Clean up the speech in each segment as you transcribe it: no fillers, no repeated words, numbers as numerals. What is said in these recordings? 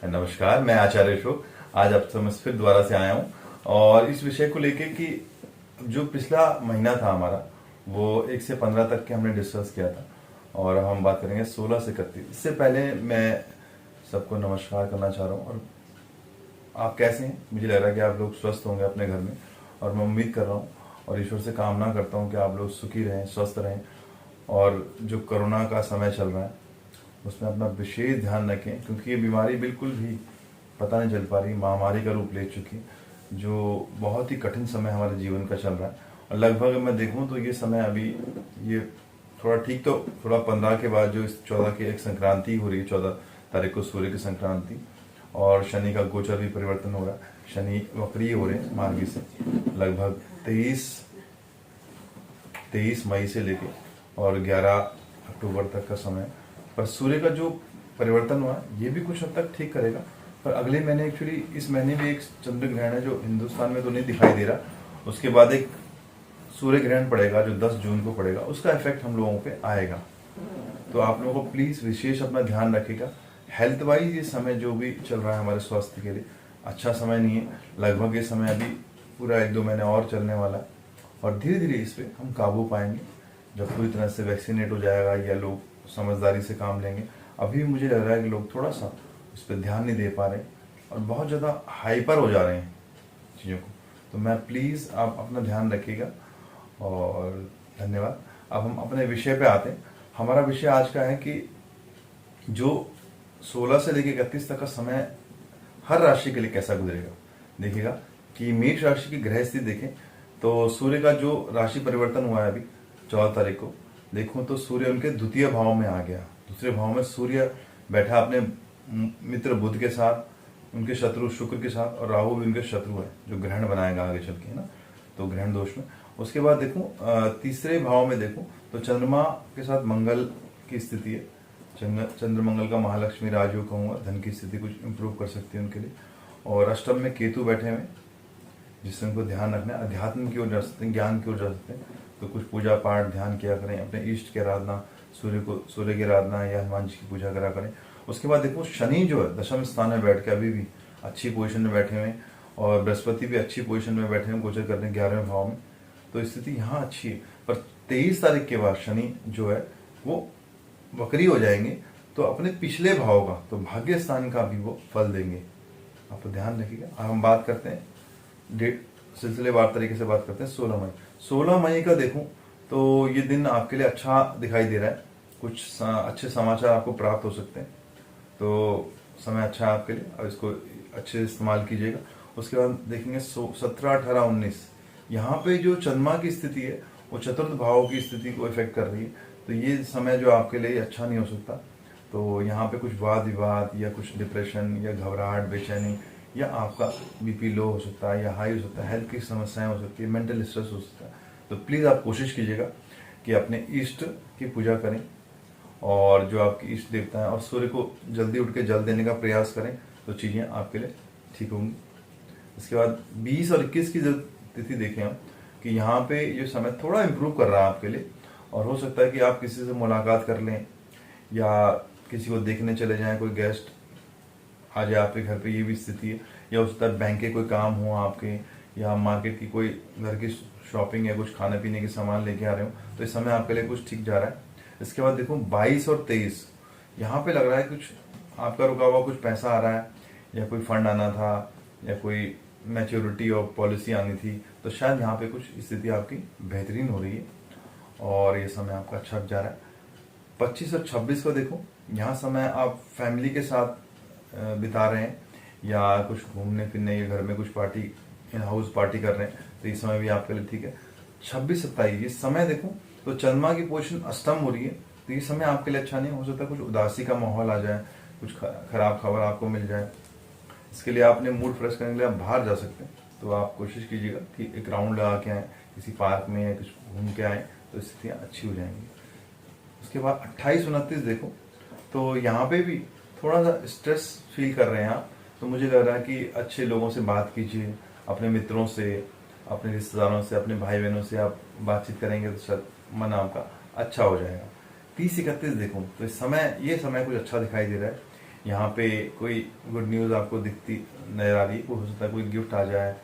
नमस्कार, मैं आचार्य अशोक। आज आपसे मैं फिर दोबारा से आया हूँ और इस विषय को लेके कि जो पिछला महीना था हमारा, वो 1 से 15 तक के हमने डिस्कस किया था और हम बात करेंगे 16 से 31। इससे पहले मैं सबको नमस्कार करना चाह रहा हूँ। और आप कैसे हैं? मुझे लग रहा है कि आप लोग स्वस्थ होंगे अपने घर में, और मैं उम्मीद कर रहा हूँ और ईश्वर से कामना करता हूँ कि आप लोग सुखी रहें, स्वस्थ रहें। और जो कोरोना का समय चल रहा है उसमें अपना विशेष ध्यान रखें, क्योंकि ये बीमारी बिल्कुल भी पता नहीं चल पा रही, महामारी का रूप ले चुकी, जो बहुत ही कठिन समय हमारे जीवन का चल रहा है। और लगभग मैं देखूं तो ये समय अभी ये थोड़ा ठीक, तो थोड़ा 15 के बाद जो इस 14 की एक संक्रांति हो रही है, 14 तारीख को सूर्य की संक्रांति, और शनि का गोचर भी परिवर्तन हो रहा है। शनि वक्रीय हो रहे हैं मार्गी से लगभग 23 मई से लेके और 11 अक्टूबर तक का समय। पर सूर्य का जो परिवर्तन हुआ ये भी कुछ हद तक ठीक करेगा। पर अगले महीने एक्चुअली इस महीने में एक चंद्र ग्रहण है जो हिंदुस्तान में तो नहीं दिखाई दे रहा, उसके बाद एक सूर्य ग्रहण पड़ेगा जो 10 जून को पड़ेगा, उसका इफेक्ट हम लोगों पे आएगा। तो आप लोगों को प्लीज विशेष अपना ध्यान रखिएगा। हेल्थ वाइज ये समय जो भी चल रहा है हमारे स्वास्थ्य के लिए अच्छा समय नहीं है। लगभग ये समय अभी पूरा 1-2 महीने और चलने वाला है और धीरे धीरे इस पर हम काबू पाएंगे जब पूरी तरह से वैक्सीनेट हो जाएगा या लोग समझदारी से काम लेंगे। अभी मुझे लग रहा है कि लोग थोड़ा सा इस पर ध्यान नहीं दे पा रहे और बहुत ज़्यादा हाइपर हो जा रहे हैं चीज़ों को। तो मैं प्लीज़ आप अपना ध्यान रखिएगा और धन्यवाद। अब हम अपने विषय पे आते हैं। हमारा विषय आज का है कि जो 16 से लेकर 31 तक का समय हर राशि के लिए कैसा गुजरेगा। देखिएगा कि मेष राशि की ग्रह स्थिति देखें तो सूर्य का जो राशि परिवर्तन हुआ है अभी 14 तारीख को, देखूं तो सूर्य उनके द्वितीय भाव में आ गया। दूसरे भाव में सूर्य बैठा अपने मित्र बुध के साथ, उनके शत्रु शुक्र के साथ, और राहु भी उनके शत्रु है जो ग्रहण बनाएगा आगे चल के, है ना, तो ग्रहण दोष में। उसके बाद देखूं तीसरे भाव में देखूं तो चंद्रमा के साथ मंगल की स्थिति है। चंद्र मंगल का महालक्ष्मी राजयोग कहूँगा, धन की स्थिति कुछ इंप्रूव कर सकती है उनके लिए। और अष्टम में केतु बैठे हुए जिससे उनको ध्यान रखना है, अध्यात्म की ओर जा सकते हैं, ज्ञान की ओर जा सकते हैं। तो कुछ पूजा पाठ ध्यान किया करें, अपने इष्ट की आराधना, सूर्य की आराधना या हनुमान जी की पूजा करा करें। उसके बाद देखो शनि जो है दशम स्थान में बैठ के अभी भी अच्छी पोजीशन में बैठे हुए हैं, और बृहस्पति भी अच्छी पोजीशन में बैठे हैं गोचर करने 11वें भाव में। तो स्थिति यहाँ अच्छी है। पर 23 तारीख के बाद शनि जो है वो वक्री हो जाएंगे, तो अपने पिछले भाव का, तो भाग्य स्थान का भी वो फल देंगे। आप ध्यान रखिएगा। अब हम बात करते हैं डेट, सिलसिलेवार तरीके से बात करते हैं 16 मई। 16 मई का देखूं तो ये दिन आपके लिए अच्छा दिखाई दे रहा है। कुछ अच्छे समाचार आपको प्राप्त हो सकते हैं, तो समय अच्छा है आपके लिए और इसको अच्छे से इस्तेमाल कीजिएगा। उसके बाद देखेंगे 17, 18, 19, यहाँ पे जो चंद्रमा की स्थिति है वो चतुर्थ भाव की स्थिति को इफेक्ट कर रही है। तो ये समय जो आपके लिए अच्छा नहीं हो सकता। तो यहाँ पे कुछ वाद विवाद या कुछ डिप्रेशन या घबराहट, बेचैनी, या आपका बीपी लो हो सकता है या हाई हो सकता है, हेल्थ की समस्याएं हो सकती है, मेंटल स्ट्रेस हो सकता है। तो प्लीज़ आप कोशिश कीजिएगा कि अपने इष्ट की पूजा करें और जो आपकी इष्ट देवता है, और सूर्य को जल्दी उठ के जल देने का प्रयास करें, तो चीज़ें आपके लिए ठीक होंगी। इसके बाद 20 और 21 की जब तिथि देखें हम कि यहाँ पे ये समय थोड़ा इम्प्रूव कर रहा है आपके लिए, और हो सकता है कि आप किसी से मुलाकात कर लें या किसी को देखने चले जाएं, कोई गेस्ट आ जाए आपके घर पे, ये भी स्थिति है। या हो सकता है बैंक के कोई काम हो आपके, या मार्केट की कोई घर की शॉपिंग या कुछ खाने पीने के सामान लेके आ रहे हो, तो इस समय आपके लिए कुछ ठीक जा रहा है। इसके बाद देखो 22 और 23, यहाँ पे लग रहा है कुछ आपका रुका हुआ कुछ पैसा आ रहा है, या कोई फंड आना था, या कोई मैच्योरिटी और पॉलिसी आनी थी, तो शायद यहाँ पे कुछ स्थिति आपकी बेहतरीन हो रही है और ये समय आपका अच्छा जा रहा है। 25 और 26 को देखो, यहाँ समय आप फैमिली के साथ बिता रहे हैं या कुछ घूमने फिरने या घर में कुछ पार्टी, हाउस पार्टी कर रहे हैं, तो ये समय भी आपके लिए ठीक है। 26, 27 ये समय देखो तो चंद्रमा की पोजीशन अष्टम हो रही है, तो ये समय आपके लिए अच्छा नहीं हो सकता। कुछ उदासी का माहौल आ जाए, कुछ खराब खबर आपको मिल जाए। इसके लिए आपने मूड फ्रेश करने के लिए आप बाहर जा सकते हैं, तो आप कोशिश कीजिएगा कि एक राउंड लगा के आए किसी पार्क में या कुछ घूम के आए, तो स्थितियाँ अच्छी हो जाएंगी। उसके बाद 28, 29 देखो तो यहाँ पे भी थोड़ा सा स्ट्रेस फील कर रहे हैं आप, तो मुझे लग रहा है कि अच्छे लोगों से बात कीजिए, अपने मित्रों से, अपने रिश्तेदारों से, अपने भाई बहनों से आप बातचीत करेंगे तो शायद मन आपका अच्छा हो जाएगा। 30, 31 देखो तो इस समय ये समय कुछ अच्छा दिखाई दे रहा है। यहाँ पे कोई गुड न्यूज़ आपको दिखती नजर आ रही है, हो सकता है कोई गिफ्ट आ जाए,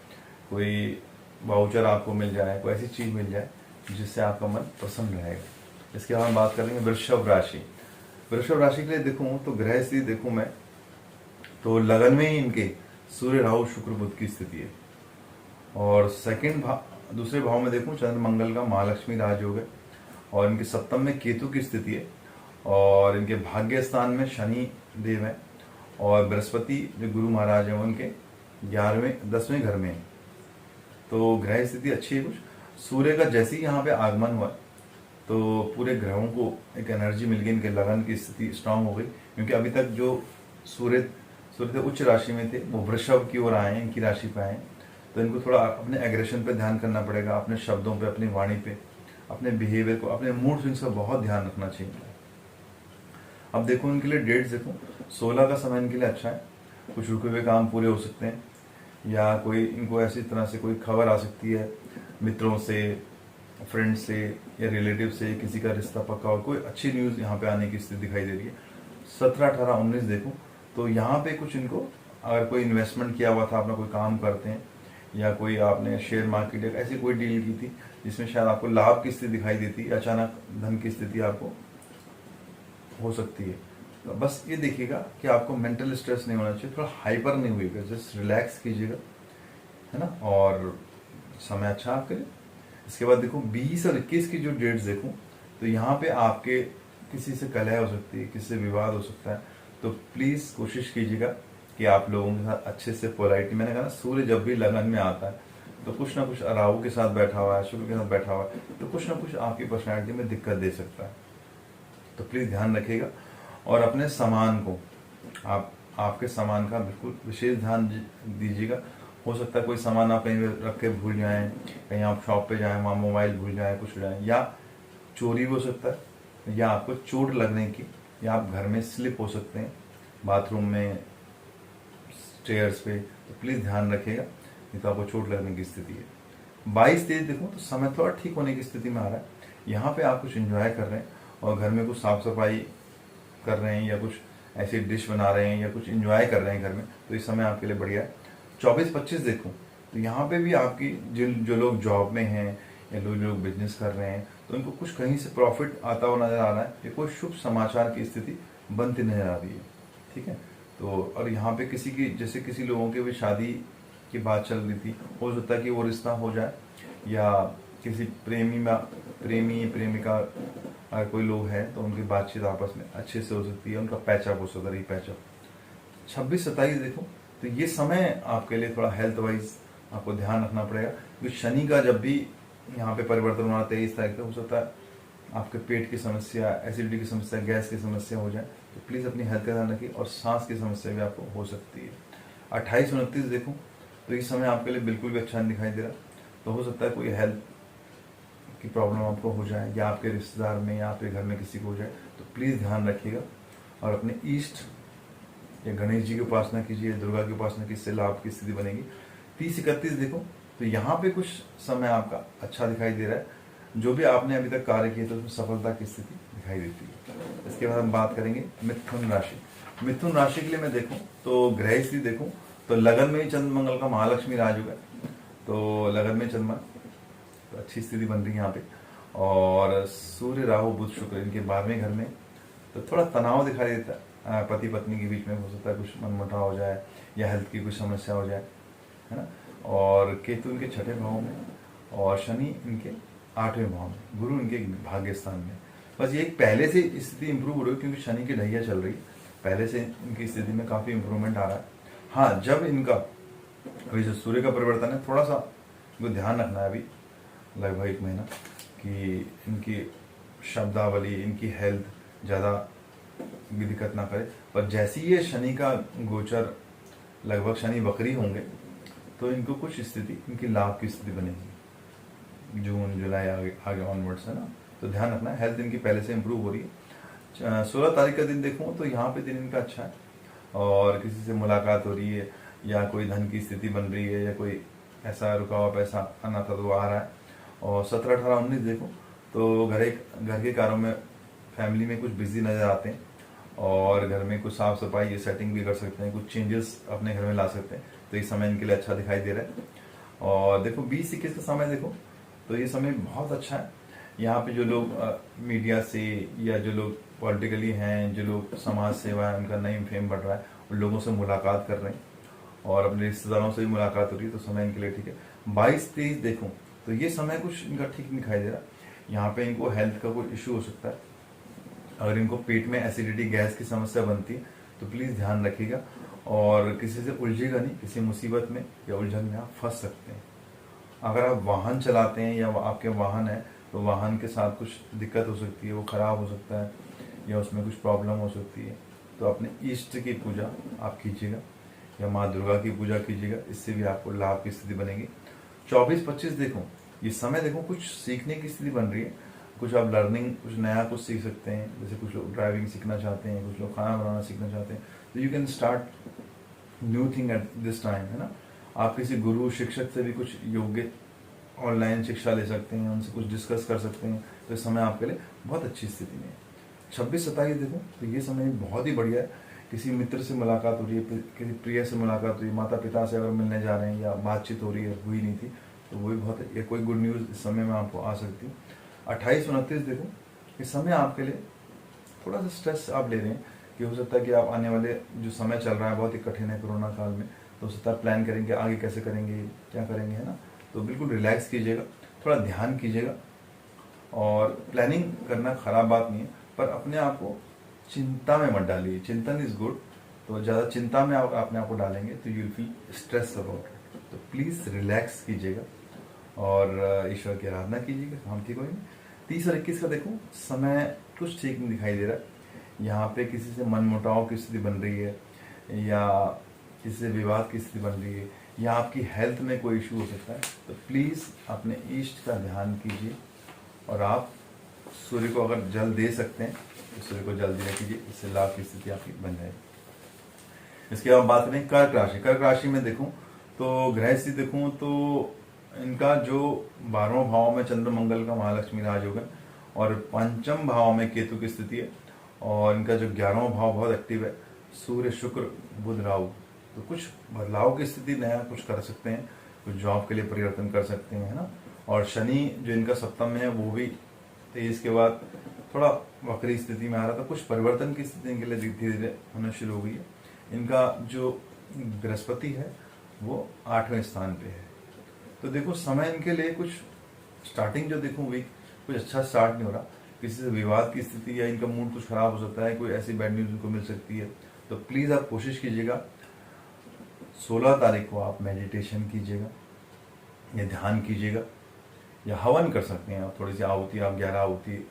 कोई वाउचर आपको मिल जाए, कोई ऐसी चीज़ मिल जाए जिससे आपका मन प्रसन्न रहेगा। इसके बाद हम बात करेंगे वृषभ राशि। वृषभ राशि के लिए देखूँ तो ग्रह स्थिति देखूँ मैं तो लगन में ही इनके सूर्य राहु शुक्र बुध की स्थिति है। और दूसरे भाव में देखूं चंद्र मंगल का महालक्ष्मी राजयोग है। और इनके सप्तम में केतु की स्थिति है। और इनके भाग्य स्थान में शनि देव है। और बृहस्पति जो गुरु महाराज हैं उनके 10वें घर में है। तो ग्रह स्थिति अच्छी है। कुछ सूर्य का जैसे ही यहाँ पे आगमन हुआ तो पूरे ग्रहों को एक एनर्जी मिल गई, इनके लगन की स्थिति स्ट्रांग हो गई। क्योंकि अभी तक जो सूर्य उच्च राशि में थे वो वृषभ की ओर आए हैं, इनकी राशि पे आए हैं। तो इनको थोड़ा अपने एग्रेशन पे ध्यान करना पड़ेगा, अपने शब्दों पे, अपनी वाणी पे, अपने बिहेवियर को, अपने मूड स्विंग्स का बहुत ध्यान रखना चाहिए। अब देखो इनके लिए डेट्स देखो, 16 का समय इनके लिए अच्छा है। कुछ रुके हुए काम पूरे हो सकते हैं, या कोई इनको ऐसी तरह से कोई खबर आ सकती है मित्रों से, फ्रेंड से या रिलेटिव से, किसी का रिश्ता पक्का और कोई अच्छी न्यूज़ यहाँ पे आने की स्थिति दिखाई दे रही है। 17, 18, 19 देखो तो यहाँ पे कुछ इनको, अगर कोई इन्वेस्टमेंट किया हुआ था, अपना कोई काम करते हैं, या कोई आपने शेयर मार्केट या ऐसी कोई डील की थी जिसमें शायद आपको लाभ की स्थिति दिखाई देती है, अचानक धन की स्थिति आपको हो सकती है। तो बस ये देखिएगा कि आपको मेंटल स्ट्रेस नहीं होना चाहिए, थोड़ा हाइपर नहीं हुईगा, जस्ट रिलैक्स कीजिएगा, है ना। और समय अच्छा आपके लिए। इसके बाद देखो 20 और 21 की जो डेट्स देखूं तो यहाँ पे आपके किसी से कलह हो सकती है, किसी से विवाद हो सकता है। तो प्लीज़ कोशिश कीजिएगा कि आप लोगों के साथ अच्छे से पोलाइटली, मैंने कहा ना सूर्य जब भी लगन में आता है तो कुछ ना कुछ राहु के साथ बैठा हुआ है, शुक्र के साथ बैठा हुआ है, तो कुछ ना कुछ आपकी पर्सनैलिटी में दिक्कत दे सकता है। तो प्लीज़ ध्यान रखिएगा। और अपने सामान को, आपके सामान का बिल्कुल विशेष ध्यान दीजिएगा। हो सकता है कोई सामान आप कहीं रख के भूल जाएं, कहीं आप शॉप पे जाएं, वहाँ मोबाइल भूल जाएं, कुछ हो जाए, या चोरी हो सकता है, या आपको चोट लगने की, या आप घर में स्लिप हो सकते हैं, बाथरूम में, स्टेयर्स पे। तो प्लीज़ ध्यान रखिएगा, नहीं तो आपको चोट लगने की स्थिति है। 22-23 देखो तो समय थोड़ा ठीक होने की स्थिति में आ रहा है। यहाँ पे आप कुछ एंजॉय कर रहे हैं और घर में कुछ साफ सफाई कर रहे हैं, या कुछ ऐसी डिश बना रहे हैं, या कुछ एंजॉय कर रहे हैं घर में, तो इस समय आपके लिए बढ़िया है। 24-25 देखो तो यहाँ पे भी आपकी जो लोग जॉब में हैं या जो लोग बिजनेस कर रहे हैं, तो उनको कुछ कहीं से प्रॉफिट आता हुआ नजर आ रहा है, या कोई शुभ समाचार की स्थिति बनती नजर आ रही है। ठीक है। तो और यहाँ पे किसी की, जैसे किसी लोगों की भी शादी की बात चल रही थी, हो सकता है कि वो रिश्ता हो जाए, या किसी प्रेमी प्रेमिका अगर कोई लोग हैं तो उनकी बातचीत आपस में अच्छे से हो सकती है, उनका पैचअप हो सकता है, रीपैचअप। 26-27 देखो तो ये समय आपके लिए थोड़ा हेल्थ वाइज आपको ध्यान रखना पड़ेगा, क्योंकि शनि का जब भी यहाँ पे परिवर्तन होना 23 तारीख तक, हो सकता है आपके पेट की समस्या, एसिडिटी की समस्या, गैस की समस्या हो जाए। तो प्लीज़ अपनी हेल्थ का ध्यान रखिए। और सांस की समस्या भी आपको हो सकती है। 28-29 देखो तो इस समय आपके लिए बिल्कुल भी अच्छा नहीं दिखाई दे रहा। तो हो सकता है कोई हेल्थ की प्रॉब्लम आपको हो जाए, या आपके रिश्तेदार में, या आपके घर में किसी को हो जाए। तो प्लीज़ ध्यान रखिएगा। और अपने ईष्ट या गणेश जी की उपासना कीजिए, दुर्गा की उपासना की, इससे लाभ की स्थिति बनेगी। 30-31 देखो तो यहाँ पे कुछ समय आपका अच्छा दिखाई दे रहा है। जो भी आपने अभी तक कार्य किए तो उसमें सफलता की स्थिति दिखाई देती है। इसके बाद हम बात करेंगे मिथुन राशि। मिथुन राशि के लिए मैं देखूं तो ग्रह स्थिति देखूं तो लगन में ही चंद्र मंगल का महालक्ष्मी राजयोग है। तो लगन में चंद्रमा, तो अच्छी स्थिति बन रही है यहाँ पे। और सूर्य राहु बुध शुक्र इनके 12वें घर में, तो थोड़ा तनाव दिखाई देता है पति पत्नी के बीच में। हो सकता है कुछ मनमुटाव हो जाए, या हेल्थ की कुछ समस्या हो जाए, है ना। और केतु इनके 6ठे भाव में, और शनि इनके 8वें भाव में, गुरु इनके भाग्य स्थान में। बस ये पहले से स्थिति इंप्रूव हो रही है, क्योंकि शनि की ढैया चल रही है, पहले से इनकी स्थिति में काफ़ी इंप्रूवमेंट आ रहा है। हाँ, जब इनका अभी जो सूर्य का परिवर्तन है, थोड़ा सा इनको ध्यान रखना है अभी लगभग 1 महीना, कि इनकी शब्दावली, इनकी हेल्थ ज़्यादा भी दिक्कत ना करे। पर जैसे ही ये शनि का गोचर, लगभग शनि वक्री होंगे, तो इनको कुछ स्थिति, इनकी लाभ की स्थिति बनेगी जून जुलाई आगे ऑनवर्ड्स, है ना। तो ध्यान रखना, हेल्थ इनकी पहले से इंप्रूव हो रही है। 16 तारीख का दिन देखूँ तो यहाँ पे दिन इनका अच्छा है, और किसी से मुलाकात हो रही है, या कोई धन की स्थिति बन रही है, या कोई ऐसा रुका हुआ पैसा आना था तो वो आ रहा है। और 17, 18, 19 देखो तो घर के कार्यों में, फैमिली में कुछ बिजी नज़र आते हैं। और घर में कुछ साफ सफाई ये सेटिंग भी कर सकते हैं, कुछ चेंजेस अपने घर में ला सकते हैं। तो ये समय इनके लिए अच्छा दिखाई दे रहा है। और देखो 20-21 का समय देखो तो ये समय बहुत अच्छा है। यहाँ पे जो लोग मीडिया से या जो लोग पॉलिटिकली हैं, जो लोग समाज सेवा है, उनका नई फेम बढ़ रहा है, उन लोगों से मुलाकात कर रहे हैं और अपने रिश्तेदारों से भी मुलाकात हो रही है, तो समय इनके लिए ठीक है। 22-23 देखो तो ये समय कुछ इनका ठीक दिखाई दे रहा है। यहाँ पे इनको हेल्थ का कोई इश्यू हो सकता है। अगर इनको पेट में एसिडिटी गैस की समस्या बनती है तो प्लीज़ ध्यान रखिएगा और किसी से उलझिएगा नहीं, किसी मुसीबत में या उलझन में आप फंस सकते हैं। अगर आप वाहन चलाते हैं या आपके वाहन है तो वाहन के साथ कुछ दिक्कत हो सकती है, वो खराब हो सकता है या उसमें कुछ प्रॉब्लम हो सकती है। तो अपने इष्ट की पूजा आप कीजिएगा या माँ दुर्गा की पूजा कीजिएगा, इससे भी आपको लाभ की स्थिति बनेगी। 24-25 देखो ये समय देखो कुछ सीखने की स्थिति बन रही है, कुछ आप लर्निंग कुछ नया कुछ सीख सकते हैं। जैसे कुछ लोग ड्राइविंग सीखना चाहते हैं, कुछ लोग खाना बनाना सीखना चाहते हैं, तो you can start new thing at this time, है ना। आप किसी गुरु शिक्षक से भी कुछ योग्य ऑनलाइन शिक्षा ले सकते हैं, उनसे कुछ डिस्कस कर सकते हैं। तो इस समय आपके लिए बहुत अच्छी स्थिति में है। 26-27 देखो तो ये समय बहुत ही बढ़िया है। किसी मित्र से मुलाकात हो रही है, किसी प्रिय से मुलाकात हो रही है, माता पिता से अगर मिलने जा रहे हैं या बातचीत हो रही है, हुई नहीं थी तो वो भी बहुत है। कोई गुड न्यूज़ इस समय में आपको आ सकती है। 28-29 देखो इस समय आपके लिए थोड़ा सा स्ट्रेस आप ले रहे हैं कि हो सकता है कि आप आने वाले जो समय चल रहा है बहुत ही कठिन है कोरोना काल में, तो हो सकता है प्लान करेंगे आगे कैसे करेंगे, क्या करेंगे, है ना। तो बिल्कुल रिलैक्स कीजिएगा, थोड़ा ध्यान कीजिएगा। और प्लानिंग करना खराब बात नहीं है, पर अपने आप को चिंता में मत डालिए। चिंतन इज गुड, तो ज़्यादा चिंता में आप अपने आप को डालेंगे तो you will feel stress about it. तो प्लीज़ रिलैक्स कीजिएगा और ईश्वर की आराधना कीजिएगा, हम ठीक होंगे। 30 और 21 का देखो समय कुछ ठीक नहीं दिखाई दे रहा है। यहाँ पे किसी से मनमुटाव की स्थिति बन रही है या किसी से विवाद की स्थिति बन रही है या आपकी हेल्थ में कोई इशू हो सकता है। तो प्लीज़ अपने इष्ट का ध्यान कीजिए और आप सूर्य को अगर जल दे सकते हैं तो सूर्य को जल दिया कीजिए, इससे लाभ की स्थिति आपकी बन जाएगी। इसके बाद बात करें कर्क राशि। कर्क राशि में देखूं तो ग्रह स्थिति देखूं तो इनका जो 12वें भाव में चंद्र मंगल का महालक्ष्मी राजयोग है और 5वें भाव में केतु की स्थिति है और इनका जो 11वां भाव बहुत एक्टिव है, सूर्य शुक्र बुध राहु। तो कुछ बदलाव की स्थिति नया कुछ कर सकते हैं, कुछ जॉब के लिए परिवर्तन कर सकते हैं, है ना। और शनि जो इनका सप्तम में है वो भी 23 के बाद थोड़ा वक्री स्थिति में आ रहा था, कुछ परिवर्तन की स्थिति इनके लिए धीरे धीरे होना शुरू हो गई है। इनका जो बृहस्पति है वो 8वें स्थान पे है। तो देखो समय इनके लिए कुछ स्टार्टिंग जो देखो वीक कुछ अच्छा स्टार्ट नहीं हो रहा, किसी से विवाद की स्थिति या इनका मूड कुछ खराब हो सकता है, कोई ऐसी बैड न्यूज इनको मिल सकती है। तो प्लीज़ आप कोशिश कीजिएगा 16 तारीख को आप मेडिटेशन कीजिएगा या ध्यान कीजिएगा या हवन कर सकते हैं आप। थोड़ी सी आहुति आप 11 आहुति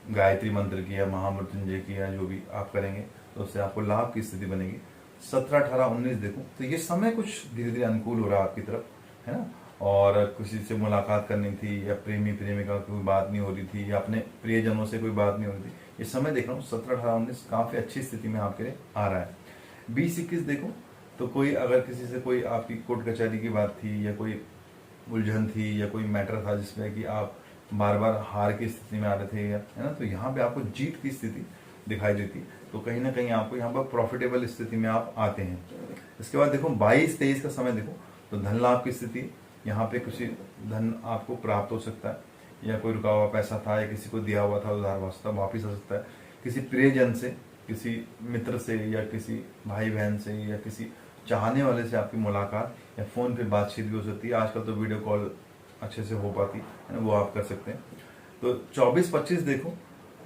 गायत्री मंत्र की या महामृत्युंजय की या जो भी आप करेंगे तो उससे आपको लाभ की स्थिति बनेगी। 17, 18, 19 देखो तो ये समय कुछ धीरे धीरे अनुकूल हो रहा है आपकी तरफ, है ना। और किसी से मुलाकात करनी थी या प्रेमी प्रेमिका कोई बात नहीं हो रही थी या अपने प्रियजनों से कोई बात नहीं हो रही थी, ये समय देख रहा हूँ 17, 18, 19 काफ़ी अच्छी स्थिति में आपके लिए आ रहा है। 20-21 देखो तो कोई अगर किसी से कोई आपकी कोर्ट कचहरी की बात थी या कोई उलझन थी या कोई मैटर था जिसमें कि आप बार बार हार की स्थिति में आ रहे थे, है ना, तो यहाँ पे आपको जीत की स्थिति दिखाई देती। तो कहीं ना कहीं आपको यहाँ पर प्रॉफिटेबल स्थिति में आप आते हैं। इसके बाद देखो 22-23 का समय देखो तो धन लाभ की स्थिति, यहाँ पे कुछ धन आपको प्राप्त हो सकता है या कोई रुका हुआ पैसा था या किसी को दिया हुआ था उधार वापस आ सकता है। किसी प्रियजन से, किसी मित्र से या किसी भाई बहन से या किसी चाहने वाले से आपकी मुलाकात या फ़ोन पे बातचीत भी हो सकती है। आजकल तो वीडियो कॉल अच्छे से हो पाती है, वो आप कर सकते हैं। तो 24-25 देखो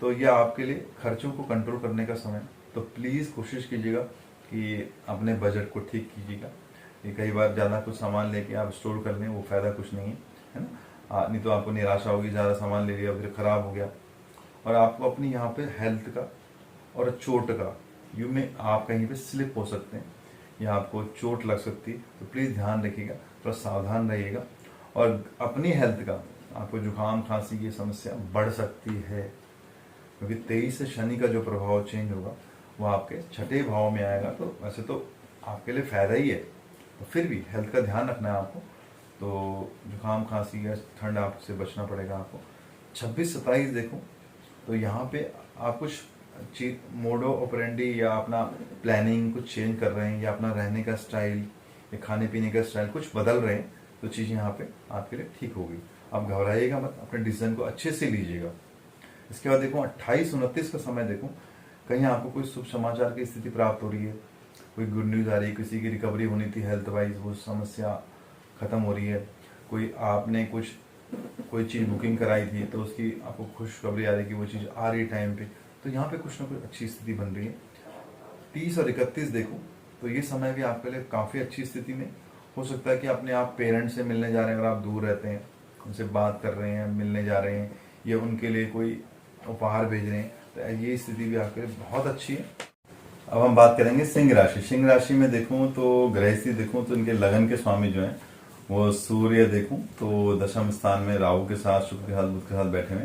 तो ये आपके लिए खर्चों को कंट्रोल करने का समय। तो प्लीज़ कोशिश कीजिएगा कि अपने बजट को ठीक कीजिएगा। ये कई बार ज़्यादा कुछ सामान लेके आप स्टोर कर लें, वो फ़ायदा कुछ नहीं है ना। नहीं तो आपको निराशा होगी, ज़्यादा सामान ले लिया फिर ख़राब हो गया। और आपको अपनी यहाँ पे हेल्थ का और चोट का यू में आप कहीं पे स्लिप हो सकते हैं या आपको चोट लग सकती है। तो प्लीज़ ध्यान रखिएगा, थोड़ा सावधान रहिएगा। और अपनी हेल्थ का आपको जुकाम खांसी की समस्या बढ़ सकती है क्योंकि 23 से शनि का जो प्रभाव चेंज होगा वो आपके 6ठे भाव में आएगा। तो वैसे तो आपके लिए फ़ायदा ही है, तो फिर भी हेल्थ का ध्यान रखना है आपको। तो जुकाम खांसी या ठंड आपसे बचना पड़ेगा आपको। 26-27 देखो तो यहाँ पे आप कुछ मोडो ऑपरेंडी या अपना प्लानिंग कुछ चेंज कर रहे हैं, या अपना रहने का स्टाइल या खाने पीने का स्टाइल कुछ बदल रहे हैं, तो चीज़ें यहाँ पे आपके लिए ठीक होगी। आप घबराइएगा मत, अपने डिसीजन को अच्छे से लीजिएगा। इसके बाद देखो 28-29 का समय देखो, कहीं आपको कोई शुभ समाचार की स्थिति प्राप्त हो रही है, कोई गुड न्यूज़ आ रही है, किसी की रिकवरी होनी थी हेल्थ वाइज, वो समस्या खत्म हो रही है, कोई आपने कोई चीज़ बुकिंग कराई थी तो उसकी आपको खुशखबरी आ रही है कि वो चीज़ आ रही है टाइम पे, तो यहाँ पे कुछ ना कुछ अच्छी स्थिति बन रही है। 30 और 31 देखो तो ये समय भी आपके लिए काफ़ी अच्छी स्थिति में हो सकता है कि अपने आप पेरेंट्स से मिलने जा रहे हैं, अगर आप दूर रहते हैं, उनसे बात कर रहे हैं, मिलने जा रहे हैं, या उनके लिए कोई उपहार भेज रहे हैं, तो ये स्थिति भी आपके लिए बहुत अच्छी है। अब हम बात करेंगे सिंह राशि। सिंह राशि में देखूं तो ग्रह स्थिति देखूं तो इनके लगन के स्वामी जो हैं वो सूर्य देखूं तो दशम स्थान में राहु के साथ, शुक्र के साथ, बुध के साथ बैठे हुए,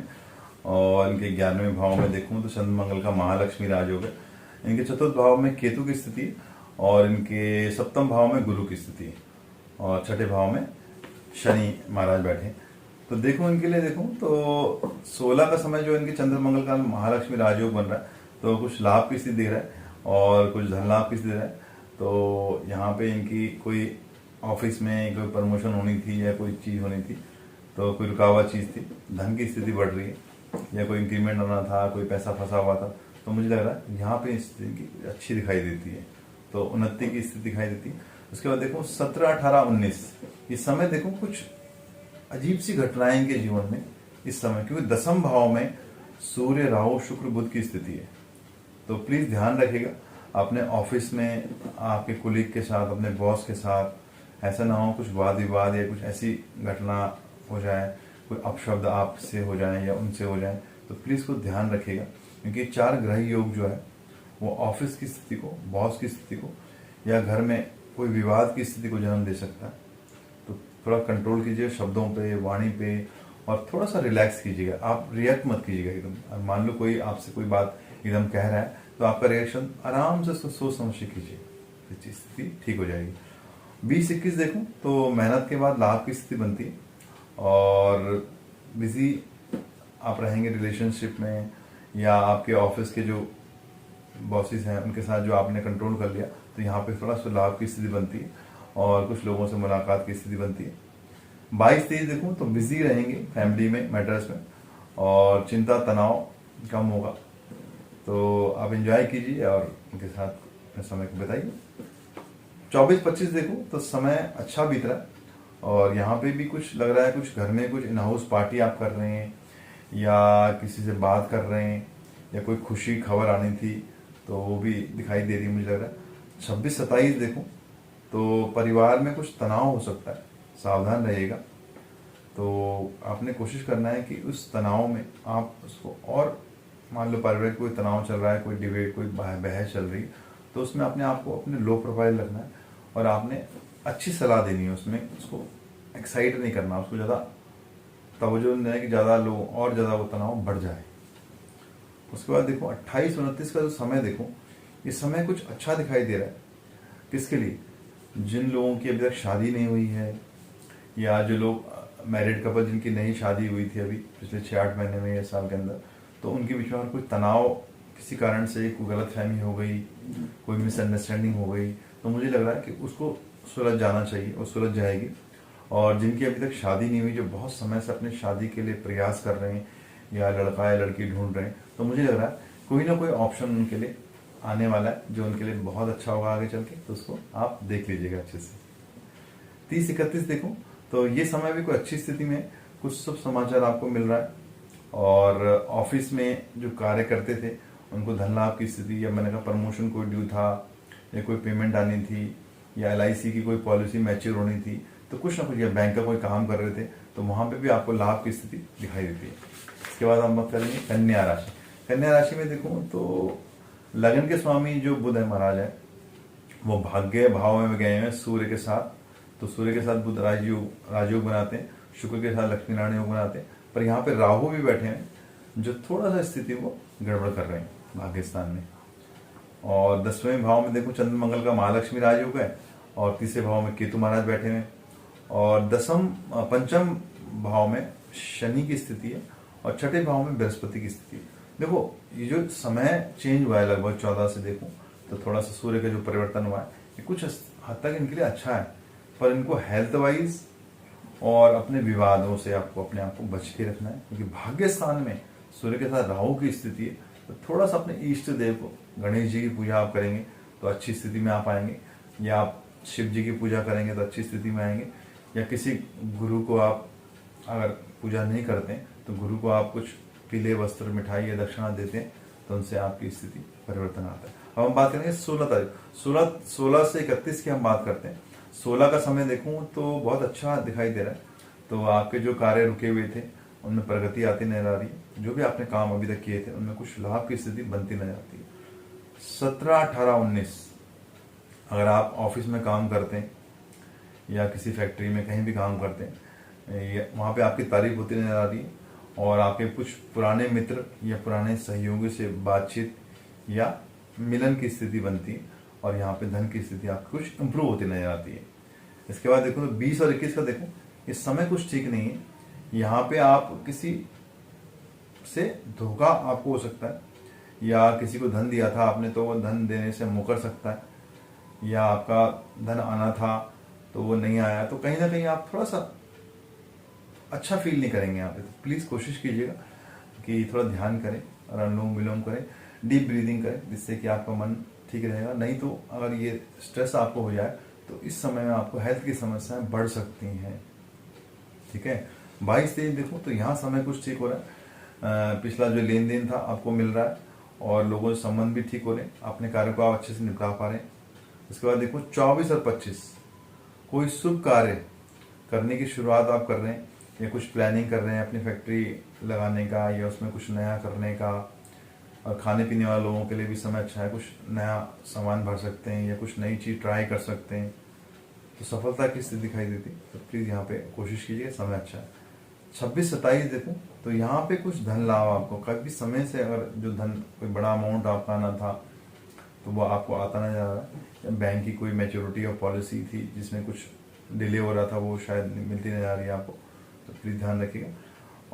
और इनके 11वें भाव में देखूं तो चंद्र मंगल का महालक्ष्मी राजयोग है। इनके चतुर्थ भाव में केतु की स्थिति, और इनके सप्तम भाव में गुरु की स्थिति, और छठे भाव में शनि महाराज बैठे। तो देखो इनके लिए देखो तो 16 का समय जो इनके चंद्र मंगल का महालक्ष्मी राजयोग बन रहा है, तो कुछ लाभ की स्थिति दे रहा है और कुछ धन लाभ की स्थिति दे रहा है। तो यहाँ पे इनकी कोई ऑफिस में कोई प्रमोशन होनी थी या कोई चीज़ होनी थी, तो कोई रुकावट चीज़ थी, धन की स्थिति बढ़ रही है, या कोई इंक्रीमेंट आना था, कोई पैसा फंसा हुआ था, तो मुझे लग रहा है यहाँ पे स्थिति अच्छी दिखाई देती है, तो उन्नति की स्थिति दिखाई देती है। उसके बाद देखो 17, 18, 19 इस समय देखो कुछ अजीब सी घटनाएं इनके जीवन में इस समय, क्योंकि दसम भाव में सूर्य, राहु, शुक्र, बुध की स्थिति है। तो प्लीज ध्यान रखिएगा अपने ऑफिस में आपके कुलीग के साथ, अपने बॉस के साथ ऐसा ना हो कुछ वाद विवाद या कुछ ऐसी घटना हो जाए, कोई अपशब्द आपसे हो जाए या उनसे हो जाए, तो प्लीज को ध्यान रखिएगा, क्योंकि 4 ग्रह योग जो है वो ऑफिस की स्थिति को, बॉस की स्थिति को, या घर में कोई विवाद की स्थिति को जन्म दे सकता है। तो थोड़ा कंट्रोल कीजिए शब्दों पे, वाणी पे, और थोड़ा सा रिलैक्स कीजिएगा। आप रिएक्ट मत कीजिएगा एकदम। मान लो कोई आपसे कोई बात एकदम कह रहा है, तो आपका रिएक्शन आराम से सोच समझ के कीजिए, स्थिति ठीक हो जाएगी। 20-21 देखो तो मेहनत के बाद लाभ की स्थिति बनती है, और बिजी आप रहेंगे रिलेशनशिप में, या आपके ऑफिस के जो बॉसेस हैं उनके साथ जो आपने कंट्रोल कर लिया, तो यहाँ पे थोड़ा सा लाभ की स्थिति बनती है, और कुछ लोगों से मुलाकात की स्थिति बनती है। 22-23 देखूं तो बिजी रहेंगे फैमिली में, मैटर्स में, और चिंता तनाव कम होगा, तो आप एंजॉय कीजिए और उनके साथ अपने समय को बिताइए। 24-25 देखो तो समय अच्छा बीत रहा है, और यहाँ पे भी कुछ लग रहा है कुछ घर में कुछ इन हाउस पार्टी आप कर रहे हैं, या किसी से बात कर रहे हैं, या कोई खुशी खबर आनी थी तो वो भी दिखाई दे रही है मुझे लग रहा है। 26-27 देखो तो परिवार में कुछ तनाव हो सकता है, सावधान रहिएगा। तो आपने कोशिश करना है कि उस तनाव में आप उसको, और मान लो पारिवारिक कोई तनाव चल रहा है, कोई डिबेट, कोई बहस चल रही है, तो उसमें अपने आप को अपने लो प्रोफाइल रखना है, और आपने अच्छी सलाह देनी है उसमें, उसको एक्साइट नहीं करना, उसको ज़्यादा तवज्जो नहीं है कि ज़्यादा लो और ज़्यादा वो तनाव बढ़ जाए। उसके बाद देखो 28-29 का जो समय देखो, इस समय कुछ अच्छा दिखाई दे रहा है। किसके लिए? जिन लोगों की अभी तक शादी नहीं हुई है, या जो लोग मैरिड कपल जिनकी नई शादी हुई थी अभी पिछले 6-8 महीने में या साल के अंदर, तो उनके बीच में कोई तनाव किसी कारण से, कोई गलतफहमी हो गई, कोई मिसअंडरस्टैंडिंग हो गई, तो मुझे लग रहा है कि उसको सुलझ जाना चाहिए और सुलझ जाएगी। और जिनकी अभी तक शादी नहीं हुई, जो बहुत समय से अपने शादी के लिए प्रयास कर रहे हैं, या लड़का या लड़की ढूंढ रहे हैं, तो मुझे लग रहा है कोई ना कोई ऑप्शन उनके लिए आने वाला है जो उनके लिए बहुत अच्छा होगा आगे चल के, तो उसको आप देख लीजिएगा अच्छे से। 30-31 देखो तो ये समय भी कोई अच्छी स्थिति में, कुछ शुभ समाचार आपको मिल रहा है, और ऑफिस में जो कार्य करते थे उनको धन लाभ की स्थिति, या मैंने कहा प्रमोशन कोई ड्यू था, या कोई पेमेंट आनी थी, या LIC की कोई पॉलिसी मैच्योर होनी थी, तो कुछ ना कुछ, या बैंक का कोई काम कर रहे थे, तो वहां पे भी आपको लाभ की स्थिति दिखाई देती है। इसके बाद हम बात करेंगे कन्या राशि। कन्या राशि में देखो तो लगन के स्वामी जो बुध है महाराज है, वो भाग्य भाव में गए हैं सूर्य के साथ, तो सूर्य के साथ बुध राजयोग बनाते हैं, शुक्र के साथ लक्ष्मी नारायण योग बनाते हैं, पर यहाँ पे राहु भी बैठे हैं जो थोड़ा सा स्थिति को गड़बड़ कर रहे हैं भाग्य स्थान में। और 10वें भाव में देखो चंद्र मंगल का महालक्ष्मी राजयोग है, और तीसरे भाव में केतु महाराज बैठे हैं, और पंचम भाव में शनि की स्थिति है, और छठे भाव में बृहस्पति की स्थिति है। देखो ये जो समय चेंज हुआ है लगभग 14 से देखूं तो थोड़ा सा सूर्य का जो परिवर्तन हुआ है ये कुछ हद तक इनके लिए अच्छा है, पर इनको हेल्थ वाइज और अपने विवादों से आपको अपने आप को बच के रखना है, क्योंकि भाग्य स्थान में सूर्य के साथ राहु की स्थिति है। तो थोड़ा सा अपने इष्ट देव को, गणेश जी की पूजा आप करेंगे तो अच्छी स्थिति में आप आएंगे, या आप शिव जी की पूजा करेंगे तो अच्छी स्थिति में आएंगे, या किसी गुरु को आप अगर पूजा नहीं करते हैं तो गुरु को आप कुछ पीले वस्त्र, मिठाई या दक्षिणा देते हैं तो उनसे आपकी स्थिति परिवर्तन आता है। अब हम बात करेंगे 16 तारीख, 16 से 31 की हम बात करते हैं। 16 का समय देखूं तो बहुत अच्छा दिखाई दे रहा है, तो आपके जो कार्य रुके हुए थे उनमें प्रगति आती नजर आ रही है, जो भी आपने काम अभी तक किए थे उनमें कुछ लाभ की स्थिति बनती नजर आती है। 17, 18, 19 अगर आप ऑफिस में काम करते हैं या किसी फैक्ट्री में कहीं भी काम करते हैं, वहाँ पे आपकी तारीफ होती नजर आ रही है, और आपके कुछ पुराने मित्र या पुराने सहयोगी से बातचीत या मिलन की स्थिति बनती है, और यहाँ पे धन की स्थिति आपकी कुछ इंप्रूव होती नजर आती है। इसके बाद देखो तो 20 और 21 का देखो, इस समय कुछ ठीक नहीं है। यहाँ पे आप किसी से धोखा आपको हो सकता है, या किसी को धन दिया था आपने तो वो धन देने से मुकर सकता है, या आपका धन आना था तो वो नहीं आया, तो कहीं ना कहीं आप थोड़ा सा अच्छा फील नहीं करेंगे यहाँ पे। तो प्लीज़ कोशिश कीजिएगा कि थोड़ा ध्यान करें और अनुलोम विलोम करें, डीप ब्रीदिंग करें, जिससे कि आपका मन ठीक रहेगा। नहीं तो अगर ये स्ट्रेस आपको हो जाए तो इस समय में आपको हेल्थ की समस्याएं बढ़ सकती हैं। ठीक है, 22 तेज देखो तो यहाँ समय कुछ ठीक हो रहा है, पिछला जो लेन देन था आपको मिल रहा है, और लोगों से संबंध भी ठीक हो रहे हैं, अपने कार्य को आप अच्छे से निपटा पा रहे हैं। उसके बाद देखो 24 और 25 कोई शुभ कार्य करने की शुरुआत आप कर रहे हैं, या कुछ प्लानिंग कर रहे हैं अपनी फैक्ट्री लगाने का, या उसमें कुछ नया करने का, और खाने पीने वाले लोगों के लिए भी समय अच्छा है, कुछ नया सामान भर सकते हैं या कुछ नई चीज़ ट्राई कर सकते हैं, तो सफलता की स्थिति दिखाई देती है। तो प्लीज़ यहाँ पे कोशिश कीजिए, समय अच्छा है। 26, 27 देखो तो यहाँ पे कुछ धन लाभ आपको, कभी समय से अगर जो धन कोई बड़ा अमाउंट आपका आना था तो वो आपको आता नजर आ रहा है, या बैंक की कोई मैच्योरिटी और पॉलिसी थी जिसमें कुछ डिले हो रहा था वो शायद मिलती नजर आ रही है आपको, तो प्लीज़ ध्यान रखिएगा।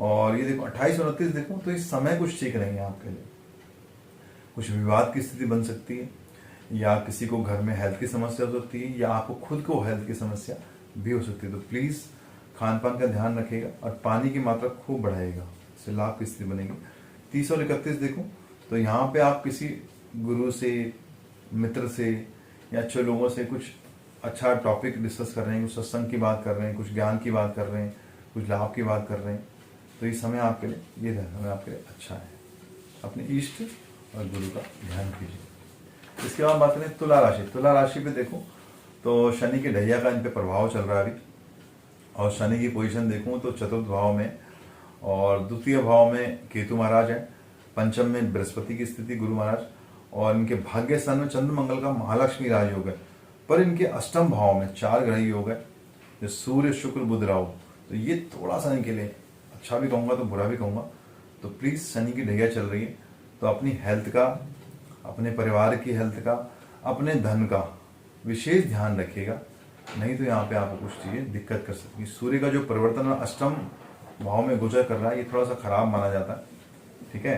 और ये देखो 28 और 29 देखो तो इस समय कुछ ठीक नहीं है आपके लिए, कुछ विवाद की स्थिति बन सकती है, या किसी को घर में हेल्थ की समस्या हो सकती है, या आपको खुद को हेल्थ की समस्या भी हो सकती है। तो प्लीज़ खान पान का ध्यान रखिएगा और पानी की मात्रा खूब बढ़ाइएगा, इससे लाभ की स्थिति बनेगी। 30 और 31 देखो तो यहाँ पे आप किसी गुरु से, मित्र से या अच्छे लोगों से कुछ अच्छा टॉपिक डिस्कस कर रहे हैं, कुछ सत्संग की बात कर रहे हैं, कुछ ज्ञान की बात कर रहे हैं, कुछ लाभ की बात कर रहे हैं, तो ये समय आपके लिए, ये समय आपके लिए अच्छा है। अपने इष्ट और गुरु का ध्यान कीजिए। इसके बाद बात करें तुला राशि। तुला राशि पे देखो तो शनि के ढैया का इन पे प्रभाव चल रहा है अभी, और शनि की पोजीशन देखूं तो चतुर्थ भाव में, और द्वितीय भाव में केतु महाराज है, पंचम में बृहस्पति की स्थिति गुरु महाराज, और इनके भाग्य स्थान में चंद्र मंगल का महालक्ष्मी राजयोग है, पर इनके अष्टम भाव में 4 ग्रह योग है, जो सूर्य, शुक्र, बुध, राहु। तो ये थोड़ा सा इनके लिए अच्छा भी कहूँगा तो बुरा भी कहूँगा। तो प्लीज़ शनि की ढैया चल रही है, तो अपनी हेल्थ का, अपने परिवार की हेल्थ का, अपने धन का विशेष ध्यान रखिएगा, नहीं तो यहाँ पे आपको कुछ चीज़ें दिक्कत कर सकती है। सूर्य का जो परिवर्तन अष्टम भाव में गोचर कर रहा है, ये थोड़ा सा खराब माना जाता है। ठीक है,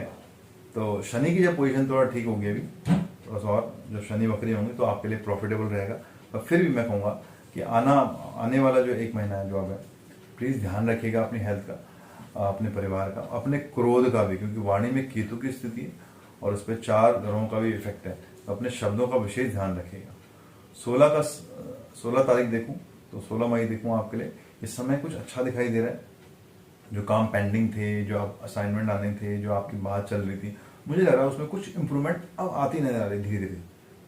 तो शनि की जब पोजीशन थोड़ा ठीक होगी अभी थोड़ा सा, और जब शनि वक्री होंगे तो आपके लिए प्रॉफिटेबल रहेगा। पर फिर भी मैं कहूँगा कि आने वाला जो 1 महीना है जो अब है, प्लीज़ ध्यान रखिएगा अपनी हेल्थ का, अपने परिवार का, अपने क्रोध का भी, क्योंकि वाणी में केतु की स्थिति है और उस पर 4 ग्रहों का भी इफेक्ट है, तो अपने शब्दों का विशेष ध्यान रखिएगा। 16 तारीख देखूं तो 16 मई देखूं आपके लिए इस समय कुछ अच्छा दिखाई दे रहा है। जो काम पेंडिंग थे, जो आप असाइनमेंट आने थे, जो आपकी बात चल रही थी, मुझे लग रहा है उसमें कुछ इंप्रूवमेंट अब आती नजर आ रही है धीरे धीरे,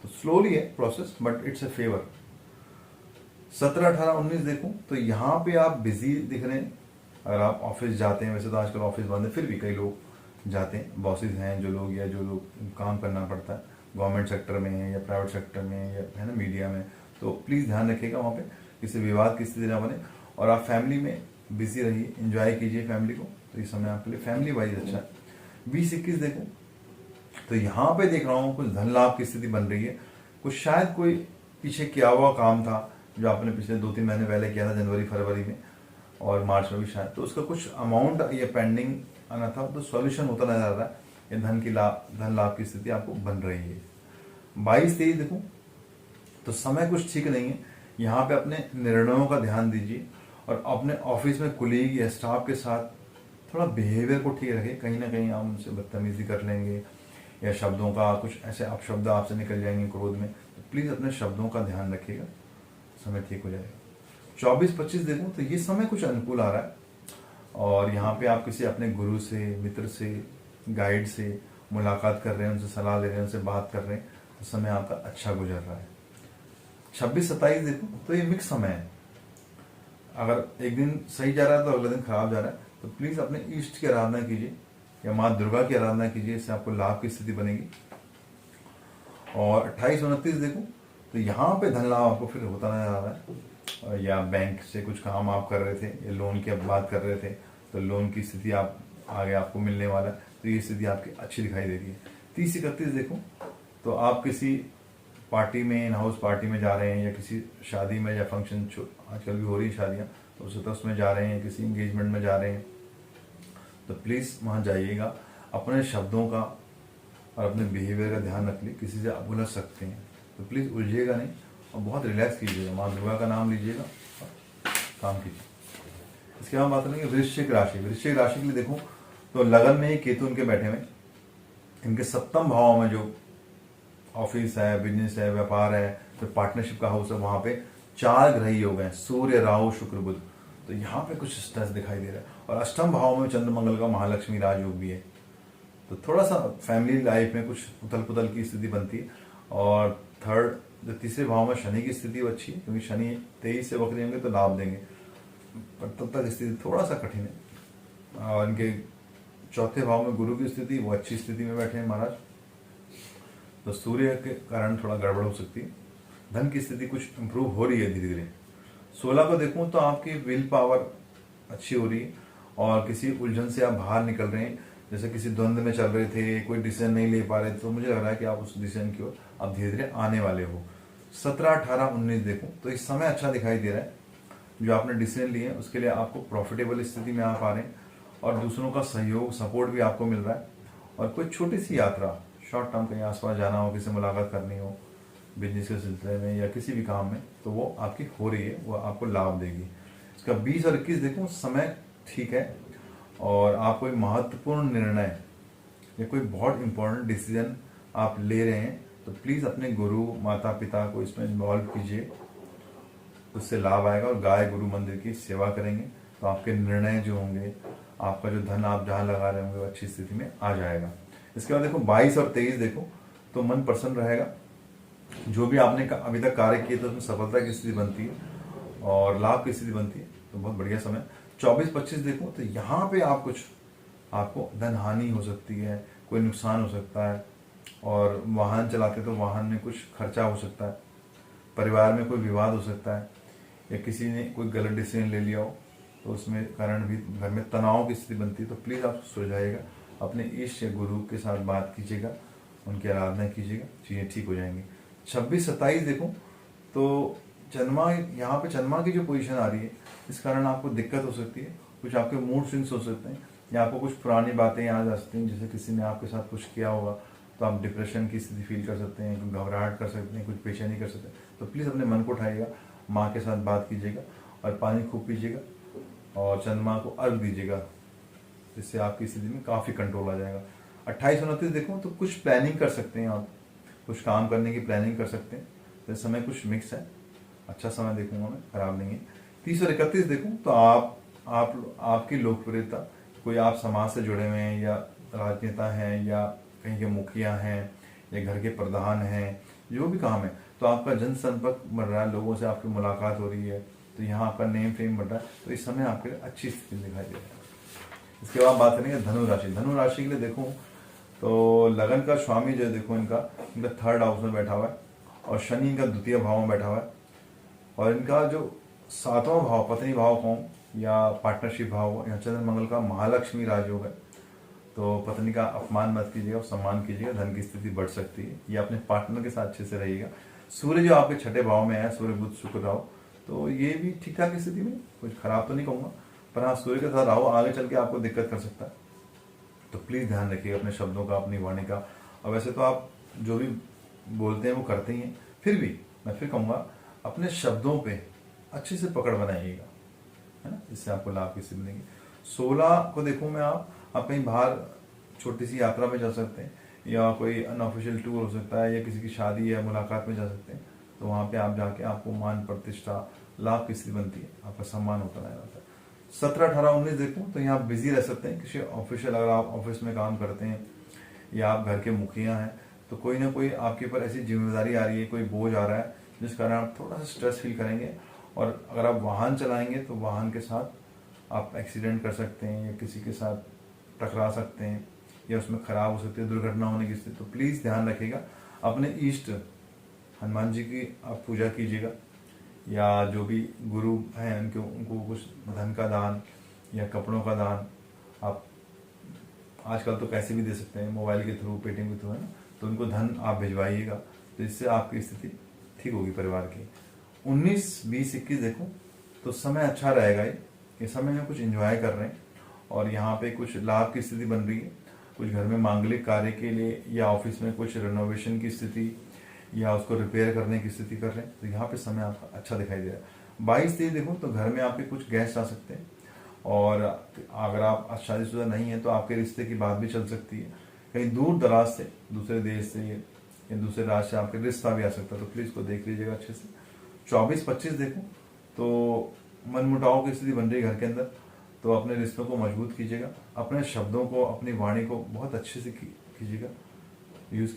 तो स्लोली है process but it's a favour. 17, 18, 19 देखूं तो यहाँ पे आप बिजी दिख रहे हैं। अगर आप ऑफिस जाते हैं, वैसे तो आजकल ऑफिस बंद है, फिर भी कई लोग जाते हैं, बॉसेज हैं जो लोग, या जो लोग काम करना पड़ता है गवर्नमेंट सेक्टर में है या प्राइवेट सेक्टर में, या है ना मीडिया में, तो प्लीज़ ध्यान रखिएगा वहाँ पे किसी विवाद की स्थिति ना बने, और आप फैमिली में बिजी रहिए, एंजॉय कीजिए फैमिली को, तो इस समय आपके लिए फैमिली वाइज अच्छा है। 20-21 देखो तो यहाँ पे देख रहा हूँ कुछ धन लाभ की स्थिति बन रही है, कुछ शायद कोई पीछे किया हुआ काम था जो आपने पिछले 2-3 महीने पहले किया था, जनवरी फरवरी में और मार्च में भी शायद, तो उसका कुछ अमाउंट ये पेंडिंग आना था, तो सॉल्यूशन होता नजर आ रहा है। या धन लाभ की स्थिति आपको बन रही है। 22-23 देखो तो समय कुछ ठीक नहीं है। यहाँ पे अपने निर्णयों का ध्यान दीजिए और अपने ऑफिस में कुलीग या स्टाफ के साथ थोड़ा बिहेवियर को ठीक रखें। कहीं ना कहीं आप उनसे बदतमीजी कर लेंगे या शब्दों का कुछ ऐसे अपशब्द आपसे निकल जाएंगे क्रोध में, तो प्लीज़ अपने शब्दों का ध्यान रखिएगा, समय ठीक हो जाएगा। 24-25 देखो तो ये समय कुछ अनुकूल आ रहा है और यहाँ पे आप किसी अपने गुरु से, मित्र से, गाइड से मुलाकात कर रहे हैं, उनसे सलाह ले रहे हैं, उनसे बात कर रहे हैं, तो समय आपका अच्छा गुजर रहा है। 26-27 देखो तो ये मिक्स समय है। अगर एक दिन सही जा रहा है तो अगले दिन खराब जा रहा है, तो प्लीज़ अपने इष्ट की आराधना कीजिए या माँ दुर्गा की आराधना कीजिए, इससे आपको लाभ की स्थिति बनेगी। और 28-29 देखो तो यहाँ पे धन लाभ आपको फिर होता नजर आ रहा है, या बैंक से कुछ काम आप कर रहे थे या लोन की आप बात कर रहे थे तो लोन की स्थिति आप आगे आपको मिलने वाला है, तो ये स्थिति आपकी अच्छी दिखाई दे रही है। 30-31 देखो तो आप किसी पार्टी में, इन हाउस पार्टी में जा रहे हैं या किसी शादी में या फंक्शन, आजकल भी हो रही है शादियाँ, तो उसमें जा रहे हैं, किसी इंगेजमेंट में जा रहे हैं, तो प्लीज़ वहाँ जाइएगा। अपने शब्दों का और अपने बिहेवियर का ध्यान रख लीजिए, किसी से आप उलझ सकते हैं, तो प्लीज़ उलझिएगा नहीं और बहुत रिलैक्स कीजिएगा, माँ दुर्गा का नाम लीजिएगा और काम कीजिए। इसके बाद बात करेंगे वृश्चिक राशि। वृश्चिक राशि के लिए देखो तो लगन में ही केतु उनके बैठे हुए, इनके सप्तम भाव में जो ऑफिस है, बिजनेस है, व्यापार है, जो पार्टनरशिप का हाउस है, वहाँ पे 4 ग्रह योग हैं, सूर्य, राहु, शुक्र, बुध, तो यहाँ पे कुछ स्ट्रेस दिखाई दे रहा है। और अष्टम भाव में चंद्र मंगल का महालक्ष्मी राजयोग भी है, तो थोड़ा सा फैमिली लाइफ में कुछ उथल पुथल की स्थिति बनती है। और तीसरे भाव में शनि की स्थिति अच्छी है, क्योंकि शनि 23 से वक्री होंगे तो लाभ देंगे, पर तब तक स्थिति थोड़ा सा कठिन है। और इनके चौथे भाव में गुरु की स्थिति, वो अच्छी स्थिति में बैठे हैं महाराज, तो सूर्य के कारण थोड़ा गड़बड़ हो सकती है। धन की स्थिति कुछ इम्प्रूव हो रही है धीरे धीरे। 16 को देखूं तो आपकी विल पावर अच्छी हो रही है और किसी उलझन से आप बाहर निकल रहे हैं, जैसे किसी द्वंद्व में चल रहे थे, कोई डिसीजन नहीं ले पा रहे थे, तो मुझे लग रहा है कि आप उस डिसीजन की ओर आप धीरे धीरे आने वाले हो। 17, 18, 19 देखूं तो इस समय अच्छा दिखाई दे रहा है। जो आपने डिसीजन लिए हैं उसके लिए आपको प्रॉफिटेबल स्थिति में आप आ रहे हैं और दूसरों का सहयोग, सपोर्ट भी आपको मिल रहा है। और कोई छोटी सी यात्रा, शॉर्ट टर्म कहीं आसपास जाना हो, किसी से मुलाकात करनी हो, बिजनेस के सिलसिले में या किसी भी काम में, तो वो आपकी हो रही है, वो आपको लाभ देगी। इसका 20 और 21 देखो समय ठीक है और आप कोई महत्वपूर्ण निर्णय या कोई बहुत इंपॉर्टेंट डिसीजन आप ले रहे हैं, तो प्लीज़ अपने गुरु, माता पिता को इसमें इन्वॉल्व कीजिए, उससे लाभ आएगा। और गाय गुरु मंदिर की सेवा करेंगे तो आपके निर्णय जो होंगे, आपका जो धन आप जहाँ लगा रहे होंगे वो अच्छी स्थिति में आ जाएगा। इसके बाद देखो 22 और 23 देखो तो मन प्रसन्न रहेगा, जो भी आपने अभी तक कार्य किए तो उसमें सफलता की स्थिति बनती है और लाभ की स्थिति बनती है, तो बहुत बढ़िया समय। 24-25 देखो तो यहाँ पे आपको धन हानि हो सकती है, कोई नुकसान हो सकता है, और वाहन चलाते तो वाहन में कुछ खर्चा हो सकता है, परिवार में कोई विवाद हो सकता है, या किसी ने कोई गलत डिसीजन ले लिया हो तो उसमें कारण भी घर में तनाव की स्थिति बनती है। तो प्लीज़ आप सुलझाइएगा, अपने इष्ट या गुरु के साथ बात कीजिएगा, उनकी आराधना कीजिएगा, चीज़ें ठीक हो जाएंगी। 26-27 देखो तो चंद्रमा, यहाँ पे चंद्रमा की जो पोजीशन आ रही है, इस कारण आपको दिक्कत हो सकती है, कुछ आपके मूड स्विंग्स हो सकते हैं, या आपको कुछ पुरानी बातें याद आ सकती हैं, जैसे किसी ने आपके साथ कुछ किया होगा तो आप डिप्रेशन की स्थिति फील कर सकते हैं, घबराहट कर सकते हैं, कुछ बेचैनी कर सकते हैं। तो प्लीज़ अपने मन को उठाइएगा, माँ के साथ बात कीजिएगा और पानी खूब पीजिएगा और चंद्रमा को अर्घ दीजिएगा, जिससे आपकी स्थिति में काफ़ी कंट्रोल आ जाएगा। 28-29 देखो तो कुछ प्लानिंग कर सकते हैं, आप कुछ काम करने की प्लानिंग कर सकते हैं। तो समय कुछ मिक्स है, अच्छा समय देखूंगा मैं, खराब नहीं है। 30 और 31 देखूं तो आपकी लोकप्रियता, कोई आप समाज से जुड़े हुए हैं या राजनेता हैं या कहीं के मुखिया हैं या घर के प्रधान हैं, जो भी काम है, तो आपका जनसंपर्क बढ़ रहा है, लोगों से आपकी मुलाकात हो रही है, तो यहाँ आपका नेम फेम बढ़ रहा है, तो इस समय आपके लिए अच्छी स्थिति दिखाई दे रही है। इसके बाद बात करेंगे धनु राशि। धनु राशि के लिए देखो तो लगन का स्वामी जो देखो इनका 3rd हाउस में बैठा हुआ है और शनि इनका 2य भाव में बैठा हुआ है, और इनका जो 7वां भाव पत्नी भाव कहूँ या पार्टनरशिप भाव, यहाँ चंद्र मंगल का महालक्ष्मी राजयोग है, तो पत्नी का अपमान मत कीजिएगा और सम्मान कीजिएगा, धन की स्थिति बढ़ सकती है, या अपने पार्टनर के साथ अच्छे से रहिएगा। सूर्य जो आपके 6ठे भाव में है, सूर्य बुध शुक्र राहु, तो ये भी ठीक ठाक स्थिति में, कुछ खराब तो नहीं कहूँगा, पर हाँ सूर्य के साथ राहु आगे चल के आपको दिक्कत कर सकता है। तो प्लीज़ ध्यान रखिएगा अपने शब्दों का, अपनी वाणी का। और वैसे तो आप जो भी बोलते हैं वो करते ही हैं, फिर भी मैं फिर कहूँगा अपने शब्दों पे अच्छे से पकड़ बनाइएगा, है ना, जिससे आपको लाभ की स्थिति मिलेगी। 16 को देखूँ मैं, आप कहीं बाहर छोटी सी यात्रा में जा सकते हैं, या कोई अनऑफिशियल टूर हो सकता है, या किसी की शादी या मुलाकात में जा सकते हैं। तो वहाँ पे आप जाके आपको मान प्रतिष्ठा लाभ की स्थिति बनती है, आपका सम्मान होता नजर आता है। 17, 18, 19 देखूँ तो यहाँ बिजी रह सकते हैं किसी ऑफिशियल, अगर आप ऑफिस में काम करते हैं या आप घर के मुखिया हैं, तो कोई ना कोई आपके ऊपर ऐसी जिम्मेदारी आ रही है, कोई बोझ आ रहा है जिस कारण आप थोड़ा सा स्ट्रेस फील करेंगे। और अगर आप वाहन चलाएंगे तो वाहन के साथ आप एक्सीडेंट कर सकते हैं, या किसी के साथ टकरा सकते हैं, या उसमें खराब हो सकती है, दुर्घटना होने की स्थिति। तो प्लीज़ ध्यान रखिएगा। अपने इष्ट हनुमान जी की आप पूजा कीजिएगा, या जो भी गुरु हैं उनको कुछ धन का दान या कपड़ों का दान आप आजकल तो कैसे भी दे सकते हैं, मोबाइल के थ्रू, पेटीएम के थ्रू, है ना, तो उनको धन आप भिजवाइएगा, तो इससे आपकी स्थिति ठीक होगी परिवार की। 19, 20, 21 देखो तो समय अच्छा रहेगा। ये समय में कुछ एंजॉय कर रहे हैं, और यहाँ पे कुछ लाभ की स्थिति बन रही है, कुछ घर में मांगलिक कार्य के लिए, या ऑफिस में कुछ रिनोवेशन की स्थिति, या उसको रिपेयर करने की स्थिति कर रहे हैं, तो यहाँ पे समय आपका अच्छा दिखाई दे रहा है। 22, 23 देखो तो घर में आपके कुछ गेस्ट आ सकते हैं, और अगर आप शादीशुदा नहीं है तो आपके रिश्ते की बात भी चल सकती है, कहीं दूर दराज से, दूसरे देश से या दूसरे राज्य से आपके रिश्ता भी आ सकता है, तो प्लीज़ को देख लीजिएगा अच्छे से। 24, 25 देखो तो मनमुटाव की स्थिति बन रही है घर के अंदर, तो अपने रिश्तों को मजबूत कीजिएगा, अपने शब्दों को, अपनी वाणी को बहुत अच्छे से कीजिएगा,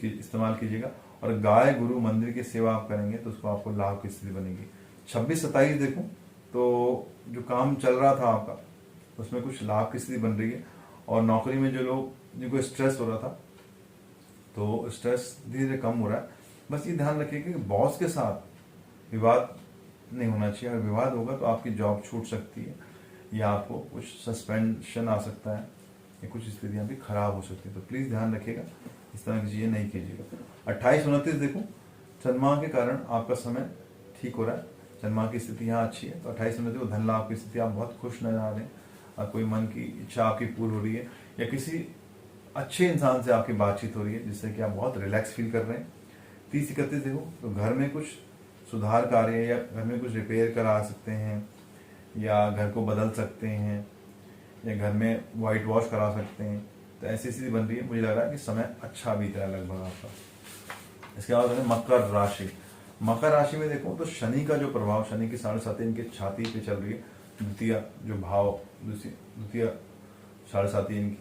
इस्तेमाल कीजिएगा। और गाय गुरु मंदिर की सेवा आप करेंगे तो उसको आपको लाभ की स्थिति बनेगी। 26, 27 देखो तो जो काम चल रहा था आपका उसमें कुछ लाभ की स्थिति बन रही है, और नौकरी में जो लोग जिनको स्ट्रेस हो रहा था तो स्ट्रेस धीरे धीरे कम हो रहा है। बस ये ध्यान रखिए कि बॉस के साथ विवाद नहीं होना चाहिए, अगर विवाद होगा तो आपकी जॉब छूट सकती है, या आपको कुछ सस्पेंशन आ सकता है, या कुछ स्थितियां भी खराब हो सकती है, तो प्लीज़ ध्यान रखिएगा, इस तरह की चीज़ें नहीं कीजिएगा। 28, 29 देखो चंद्रमा के कारण आपका समय ठीक हो रहा है, चंद्रमा की स्थिति यहाँ अच्छी है, तो 28, 29 को धन लाभ की स्थिति, आप बहुत खुश नजर आ रहे हैं, कोई मन की इच्छा आपकी पूरी हो रही है, या किसी अच्छे इंसान से आपकी बातचीत हो रही है जिससे कि आप बहुत रिलैक्स फील कर रहे हैं। 30, 31 देखो तो घर में कुछ सुधार कार्य, या घर में कुछ रिपेयर करा सकते हैं, या घर को बदल सकते हैं, या घर में वाइट वॉश करा सकते हैं, तो ऐसी स्थिति बन रही है। मुझे लग रहा है कि समय अच्छा बीत रहा है लगभग आपका। इसके बाद है मकर राशि। मकर राशि में देखो तो शनि का जो प्रभाव, शनि की 7.5 इनके छाती पे चल रही है, द्वितीय जो भाव, द्वितीय 7.5 इनकी,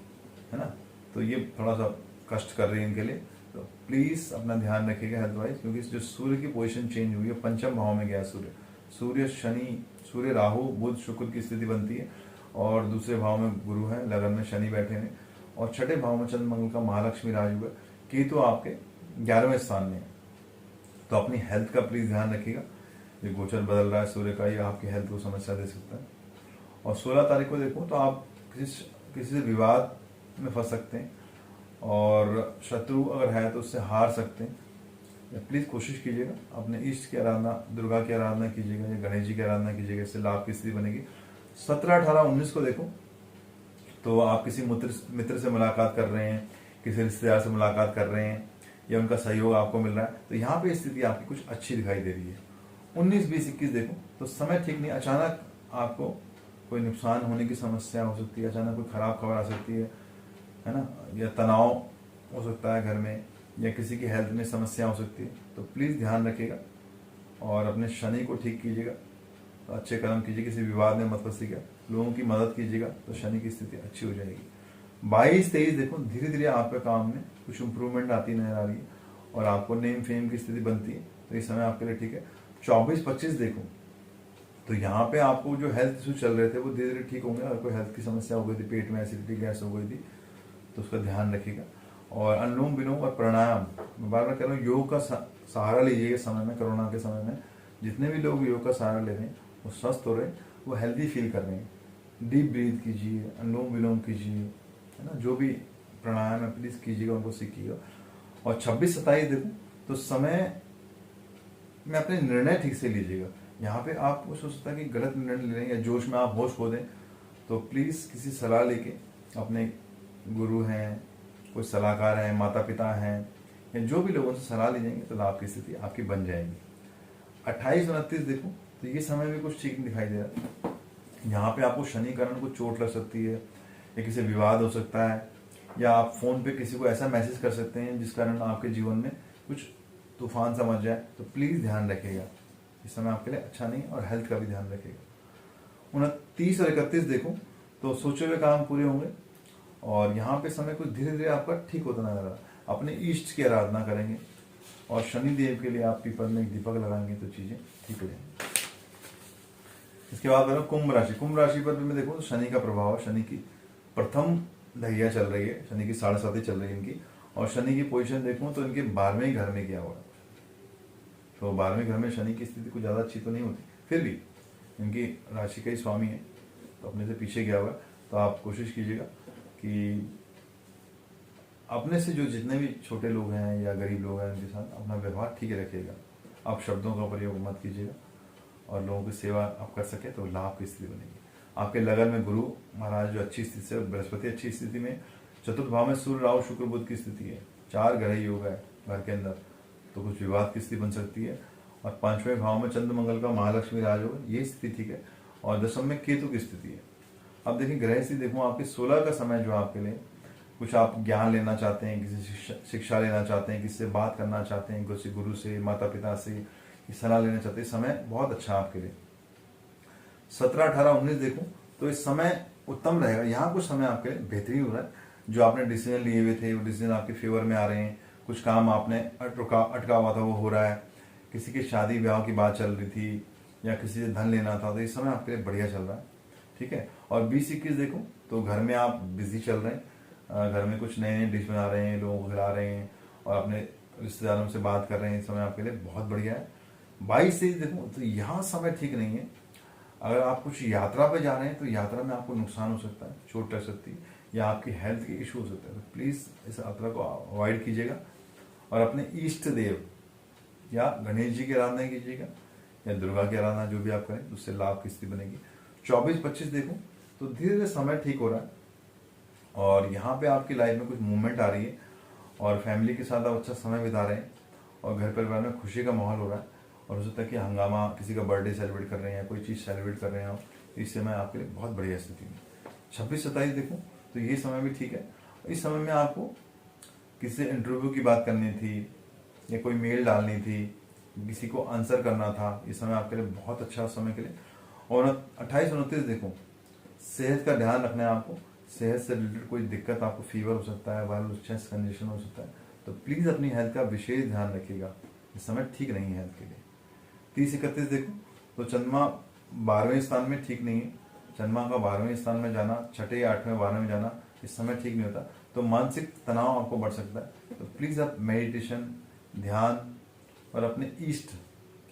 है ना, तो ये थोड़ा सा कष्ट कर रही है इनके लिए, तो प्लीज अपना ध्यान रखिएगा हेल्थ वाइज, क्योंकि जो सूर्य की पोजीशन चेंज हुई है, पंचम भाव में गया सूर्य शनि, सूर्य राहु बुध शुक्र की स्थिति बनती है, और दूसरे भाव में गुरु है, लगन में शनि बैठे हैं, और छठे भाव में चंद्र मंगल का महालक्ष्मी राजयोग है, केतु आपके 11वें स्थान में है। तो अपनी हेल्थ का प्लीज ध्यान रखिएगा, ये गोचर बदल रहा है सूर्य का, ये आपकी हेल्थ को समस्या दे सकता है। और 16 तारीख को देखो तो आप किसी से विवाद में फंस सकते हैं, और शत्रु अगर है तो उससे हार सकते हैं। प्लीज कोशिश कीजिएगा, अपने इष्ट की आराधना, दुर्गा की आराधना कीजिएगा, या गणेश जी की आराधना कीजिएगा, इससे लाभ की स्थिति बनेगी। 17, 18, 19 को देखो तो आप किसी मित्र से मुलाकात कर रहे हैं, किसी रिश्तेदार से मुलाकात कर रहे हैं, या उनका सहयोग आपको मिल रहा है, तो यहाँ पे स्थिति आपकी कुछ अच्छी दिखाई दे रही है। 19, 20, 21 देखो तो समय ठीक नहीं, अचानक आपको कोई नुकसान होने की समस्या हो सकती है, अचानक कोई खराब खबर आ सकती है ना, या तनाव हो सकता है घर में, या किसी की हेल्थ में समस्या हो सकती है, तो प्लीज़ ध्यान रखिएगा और अपने शनि को ठीक कीजिएगा, तो अच्छे कर्म कीजिए, किसी विवाद में मत फंसिएगा, लोगों की मदद कीजिएगा, तो शनि की स्थिति अच्छी हो जाएगी। 22, 23 देखो धीरे धीरे आपके काम में कुछ इंप्रूवमेंट आती नजर आ रही है, और आपको नेम फेम की स्थिति बनती है, तो ये समय आपके लिए ठीक है। 24, 25 देखो तो यहाँ पे आपको जो हेल्थ इशू चल रहे थे वो धीरे धीरे ठीक होंगे, अगर कोई हेल्थ की समस्या हो गई थी, पेट में एसिडिटी गैस हो गई थी, तो उसका ध्यान रखिएगा। और अनुलोम विलोम और प्राणायाम, मैं बार बार कह रहा हूँ, योग का सहारा लीजिएगा समय में, कोरोना के समय में जितने भी लोग योग का सहारा ले रहे हैं वो स्वस्थ हो रहे हैं, वो हेल्दी फील कर रहे हैं। डीप ब्रीथ कीजिए, अनुलोम विलोम कीजिए, है ना, जो भी प्राणायाम है प्लीज कीजिएगा, उनको सीखिएगा। और 26, 27 देखो तो समय में अपने निर्णय ठीक से लीजिएगा। यहाँ पे आपको सोच सकता है कि गलत निर्णय ले रहे हैं, या जोश में आप होश खो दें, तो प्लीज किसी सलाह लेके अपने गुरु हैं, कोई सलाहकार हैं, माता पिता हैं, या जो भी लोगों से सलाह ली जाएंगे तो लाभ की स्थिति आपकी बन जाएगी। 28-29 देखो तो ये समय भी कुछ ठीक नहीं दिखाई दे रहा। यहाँ पे आपको शनि कारण को चोट लग सकती है, या किसी विवाद हो सकता है, या आप फोन पे किसी को ऐसा मैसेज कर सकते हैं जिस कारण आपके जीवन में कुछ तूफान सा मच जाए। तो प्लीज ध्यान रखिएगा, इस समय आपके लिए अच्छा नहीं, और हेल्थ का भी ध्यान रखिएगा। 29 और 31 देखो तो सोचे हुए काम पूरे होंगे, और यहाँ पे समय कुछ धीरे धीरे आपका ठीक होता नजर आ रहा है। अपने इष्ट की आराधना करेंगे, और शनि देव के लिए आप पीपल में एक दीपक लगाएंगे तो चीजें ठीक हो जाएंगी। इसके बाद बना कुंभ राशि। कुंभ राशि पर भी मैं देखूँ तो शनि का प्रभाव, शनि की प्रथम दहिया चल रही है, शनि की 7.5 चल रही है इनकी, और शनि की पोजीशन देखूं तो इनके 12वें घर में क्या हुआ है। तो 12वें घर में शनि की स्थिति कुछ ज्यादा अच्छी तो नहीं होती, फिर भी इनकी राशि का ही स्वामी है तो अपने से पीछे गया हुआ है। तो आप कोशिश कीजिएगा कि अपने से जो जितने भी छोटे लोग हैं या गरीब लोग हैं उनके साथ अपना व्यवहार ठीक रखिएगा। आप शब्दों का प्रयोग मत कीजिएगा, और लोगों की सेवा आप कर सके तो लाभ की स्थिति बनेगी। आपके लगन में गुरु महाराज जो अच्छी स्थिति से, बृहस्पति अच्छी स्थिति में, चतुर्थ भाव में सूर्य राहु शुक्र बुध की स्थिति है, 4 ग्रह योग है घर के अंदर, तो कुछ विवाद की स्थिति बन सकती है। और 5वें भाव में चंद्र मंगल का महालक्ष्मी राज होगा, ये स्थिति ठीक है। और 10वें में केतु की स्थिति है। अब देखिए ग्रह स्थिति देखो, आपके 16 का समय जो आपके लिए कुछ आप ज्ञान लेना चाहते हैं, किसी शिक्षा लेना चाहते हैं, किसी से बात करना चाहते हैं, किसी गुरु से, माता पिता से सलाह लेना चाहते हैं, समय बहुत अच्छा आपके लिए। 17, 18, 19 देखो तो इस समय उत्तम रहेगा। यहाँ कुछ समय आपके लिए बेहतरीन हो रहा है। जो आपने डिसीजन लिए हुए थे वो डिसीजन आपके फेवर में आ रहे हैं। कुछ काम आपने अटका हुआ था वो हो रहा है। किसी की शादी ब्याह की बात चल रही थी, या किसी से धन लेना था, तो इस समय आपके लिए बढ़िया चल रहा है, ठीक है। और 20-21 देखो तो घर में आप बिजी चल रहे हैं, घर में कुछ नए नए डिश बना रहे हैं, लोगों को खिला रहे हैं, और अपने रिश्तेदारों से बात कर रहे हैं। इस समय आपके लिए बहुत बढ़िया है। 22-23 देखो तो यहाँ समय ठीक नहीं है। अगर आप कुछ यात्रा पे जा रहे हैं तो यात्रा में आपको नुकसान हो सकता है, चोट लग सकती है, या आपकी हेल्थ के इशू हो सकता है। तो प्लीज इस यात्रा को अवॉइड कीजिएगा, और अपने इष्ट देव या गणेश जी की आराधना कीजिएगा, या दुर्गा की आराधना, जो भी आप करें उससे लाभ की स्थिति बनेगी। 24-25 देखो तो धीरे धीरे समय ठीक हो रहा है, और यहाँ पे आपकी लाइफ में कुछ मूवमेंट आ रही है, और फैमिली के साथ आप अच्छा समय बिता रहे हैं, और घर परिवार में खुशी का माहौल हो रहा है। और हो सकता है कि हंगामा, किसी का बर्थडे सेलिब्रेट कर रहे हैं, कोई चीज़ सेलिब्रेट कर रहे हैं आप, तो इस समय आपके लिए बहुत बढ़िया स्थिति में। 26-27 देखो तो ये समय भी ठीक है। इस समय में आपको किसी से इंटरव्यू की बात करनी थी, या कोई मेल डालनी थी, किसी को आंसर करना था, इस समय आपके लिए बहुत अच्छा समय के लिए। और 28-29 देखो सेहत का ध्यान रखना है आपको। सेहत से रिलेटेड कोई दिक्कत, आपको फीवर हो सकता है, वायरल चेस्ट कंडीशन हो सकता है, तो प्लीज अपनी हेल्थ का विशेष ध्यान रखिएगा, इस समय ठीक नहीं है हेल्थ के लिए। 30-31 देखो तो चंद्रमा 12वें स्थान में ठीक नहीं है। चंद्रमा का 12वें स्थान में जाना, 6, 8वें, 12वें में जाना इस समय ठीक नहीं होता, तो मानसिक तनाव आपको बढ़ सकता है। तो प्लीज आप मेडिटेशन, ध्यान और अपने ईष्ट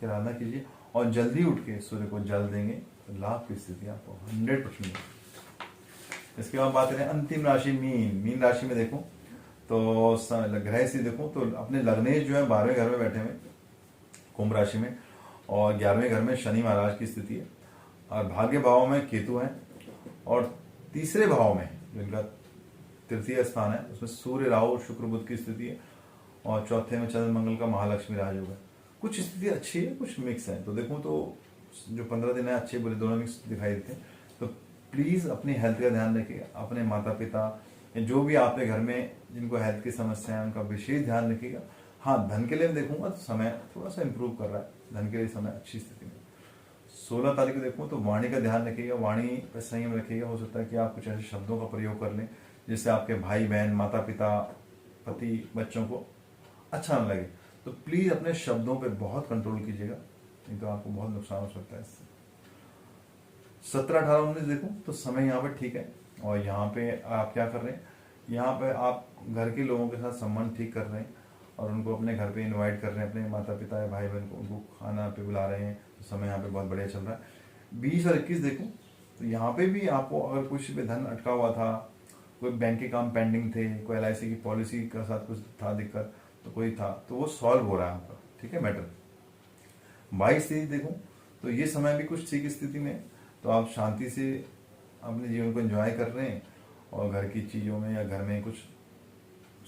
की आराधना कीजिए, और जल्दी उठ के सूर्य को जल देंगे तो लाभ की स्थिति आपको 100%। इसके बाद बात करें अंतिम राशि मीन राशि में देखो तो ग्रह से देखो तो अपने लग्नेश जो है 12वें घर में बैठे हुए कुंभ राशि में, और 11वें घर में शनि महाराज की स्थिति है, और भाग्य भाव में केतु है, और तीसरे भाव में जो इनका तृतीय स्थान है उसमें सूर्य राहु शुक्र बुध की स्थिति है, और चौथे में चंद्र मंगल का महालक्ष्मी राज होगा। कुछ स्थिति अच्छी है, कुछ मिक्स है। तो देखो तो जो 15 दिन है अच्छे बुरे दोनों मिक्स दिखाई देते हैं। तो प्लीज अपनी हेल्थ का ध्यान रखिएगा, अपने माता पिता या जो भी आपके घर में जिनको हेल्थ की समस्या है उनका विशेष ध्यान रखिएगा। हाँ, धन के लिए मैं देखूंगा तो समय थोड़ा सा इंप्रूव कर रहा है, धन के लिए समय अच्छी स्थिति में। 16 तारीख को देखूँ तो वाणी का ध्यान रखिएगा, वाणी पर संयम रखिएगा। हो सकता है कि आप कुछ ऐसे शब्दों का प्रयोग कर लें जिससे आपके भाई बहन, माता पिता, पति, बच्चों को अच्छा न लगे। तो प्लीज अपने शब्दों पे बहुत कंट्रोल कीजिएगा, नहीं तो आपको बहुत नुकसान हो सकता है इससे। 17, 18, 19 देखो तो समय यहाँ पे ठीक है, और यहाँ पे आप क्या कर रहे हैं, यहाँ पे आप घर के लोगों के साथ संबंध ठीक कर रहे हैं, और उनको अपने घर पे इनवाइट कर रहे हैं, अपने माता पिता या भाई बहन को उनको खाना पे बुला रहे हैं। तो समय यहाँ पे बहुत बढ़िया चल रहा है। 20 और 21 देखो तो यहाँ पे भी आपको अगर कुछ पे धन अटका हुआ था, कोई बैंक के काम पेंडिंग थे, कोई LIC की पॉलिसी का साथ कुछ था दिक्कत, तो कोई था तो वो सॉल्व हो रहा है आपका, ठीक है मैटर। 22-23 देखो तो ये समय भी कुछ ठीक स्थिति में, तो आप शांति से अपने जीवन को एंजॉय कर रहे हैं, और घर की चीज़ों में या घर में कुछ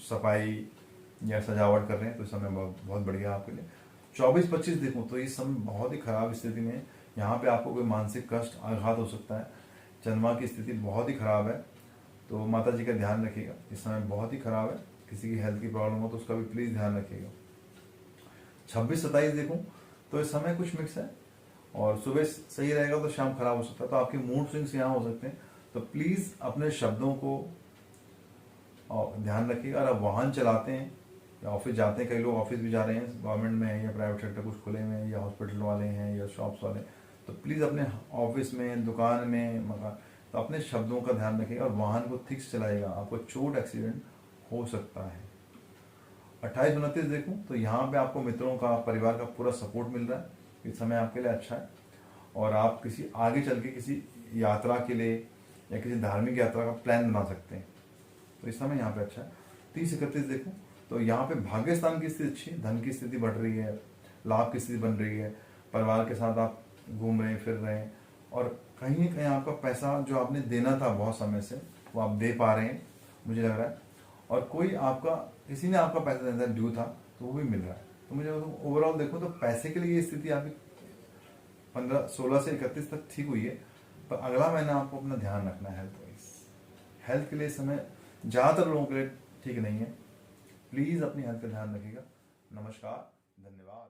सफाई या सजावट कर रहे हैं तो इस समय बहुत बढ़िया आपके लिए। 24-25 देखूँ तो इस समय बहुत ही खराब स्थिति में है। यहाँ पे आपको कोई मानसिक कष्ट आघात हो सकता है। चंद्रमा की स्थिति बहुत ही खराब है, तो माता जी का ध्यान रखिएगा, इस समय बहुत ही खराब है। किसी की हेल्थ की प्रॉब्लम हो तो उसका भी प्लीज़ ध्यान रखिएगा। 26-27 देखूँ तो इस समय कुछ मिक्स है, और सुबह सही रहेगा तो शाम खराब हो सकता है, तो आपके मूड स्विंग्स यहाँ हो सकते हैं। तो प्लीज़ अपने शब्दों को ध्यान रखिएगा। अगर आप वाहन चलाते हैं या ऑफिस जाते हैं, कई लोग ऑफिस भी जा रहे हैं, गवर्नमेंट में है या प्राइवेट सेक्टर कुछ खुले में हैं या हॉस्पिटल वाले हैं या शॉप्स वाले, तो प्लीज़ अपने ऑफिस में, दुकान में, मकान, तो अपने शब्दों का ध्यान रखिएगा और वाहन को ठीक से चलाइएगा, आपको चोट एक्सीडेंट हो सकता है। 28-29 देखूँ तो यहाँ पे आपको मित्रों का, परिवार का पूरा सपोर्ट मिल रहा है, इस समय आपके लिए अच्छा है। और आप किसी आगे चल के किसी यात्रा के लिए या किसी धार्मिक यात्रा का प्लान बना सकते हैं, तो इस समय यहाँ पे अच्छा है। 30-31 देखो तो यहाँ पे भाग्य स्थान की स्थिति अच्छी है, धन की स्थिति बढ़ रही है, लाभ की स्थिति बन रही है, परिवार के साथ आप घूम रहे हैं, फिर रहे हैं, और कहीं ना कहीं आपका पैसा जो आपने देना था बहुत समय से वो आप दे पा रहे हैं मुझे लग रहा है। और कोई आपका, किसी ने आपका पैसा देना ड्यू था तो वो भी मिल रहा है। तो मुझे ओवरऑल देखो तो पैसे के लिए ये स्थिति आपकी 16 से 31 तक ठीक हुई है, पर अगला महीना आपको अपना ध्यान रखना है। हेल्थ वाइज, हेल्थ के लिए समय ज़्यादातर लोगों के लिए ठीक नहीं है। प्लीज़ अपनी हेल्थ का ध्यान रखिएगा। नमस्कार, धन्यवाद।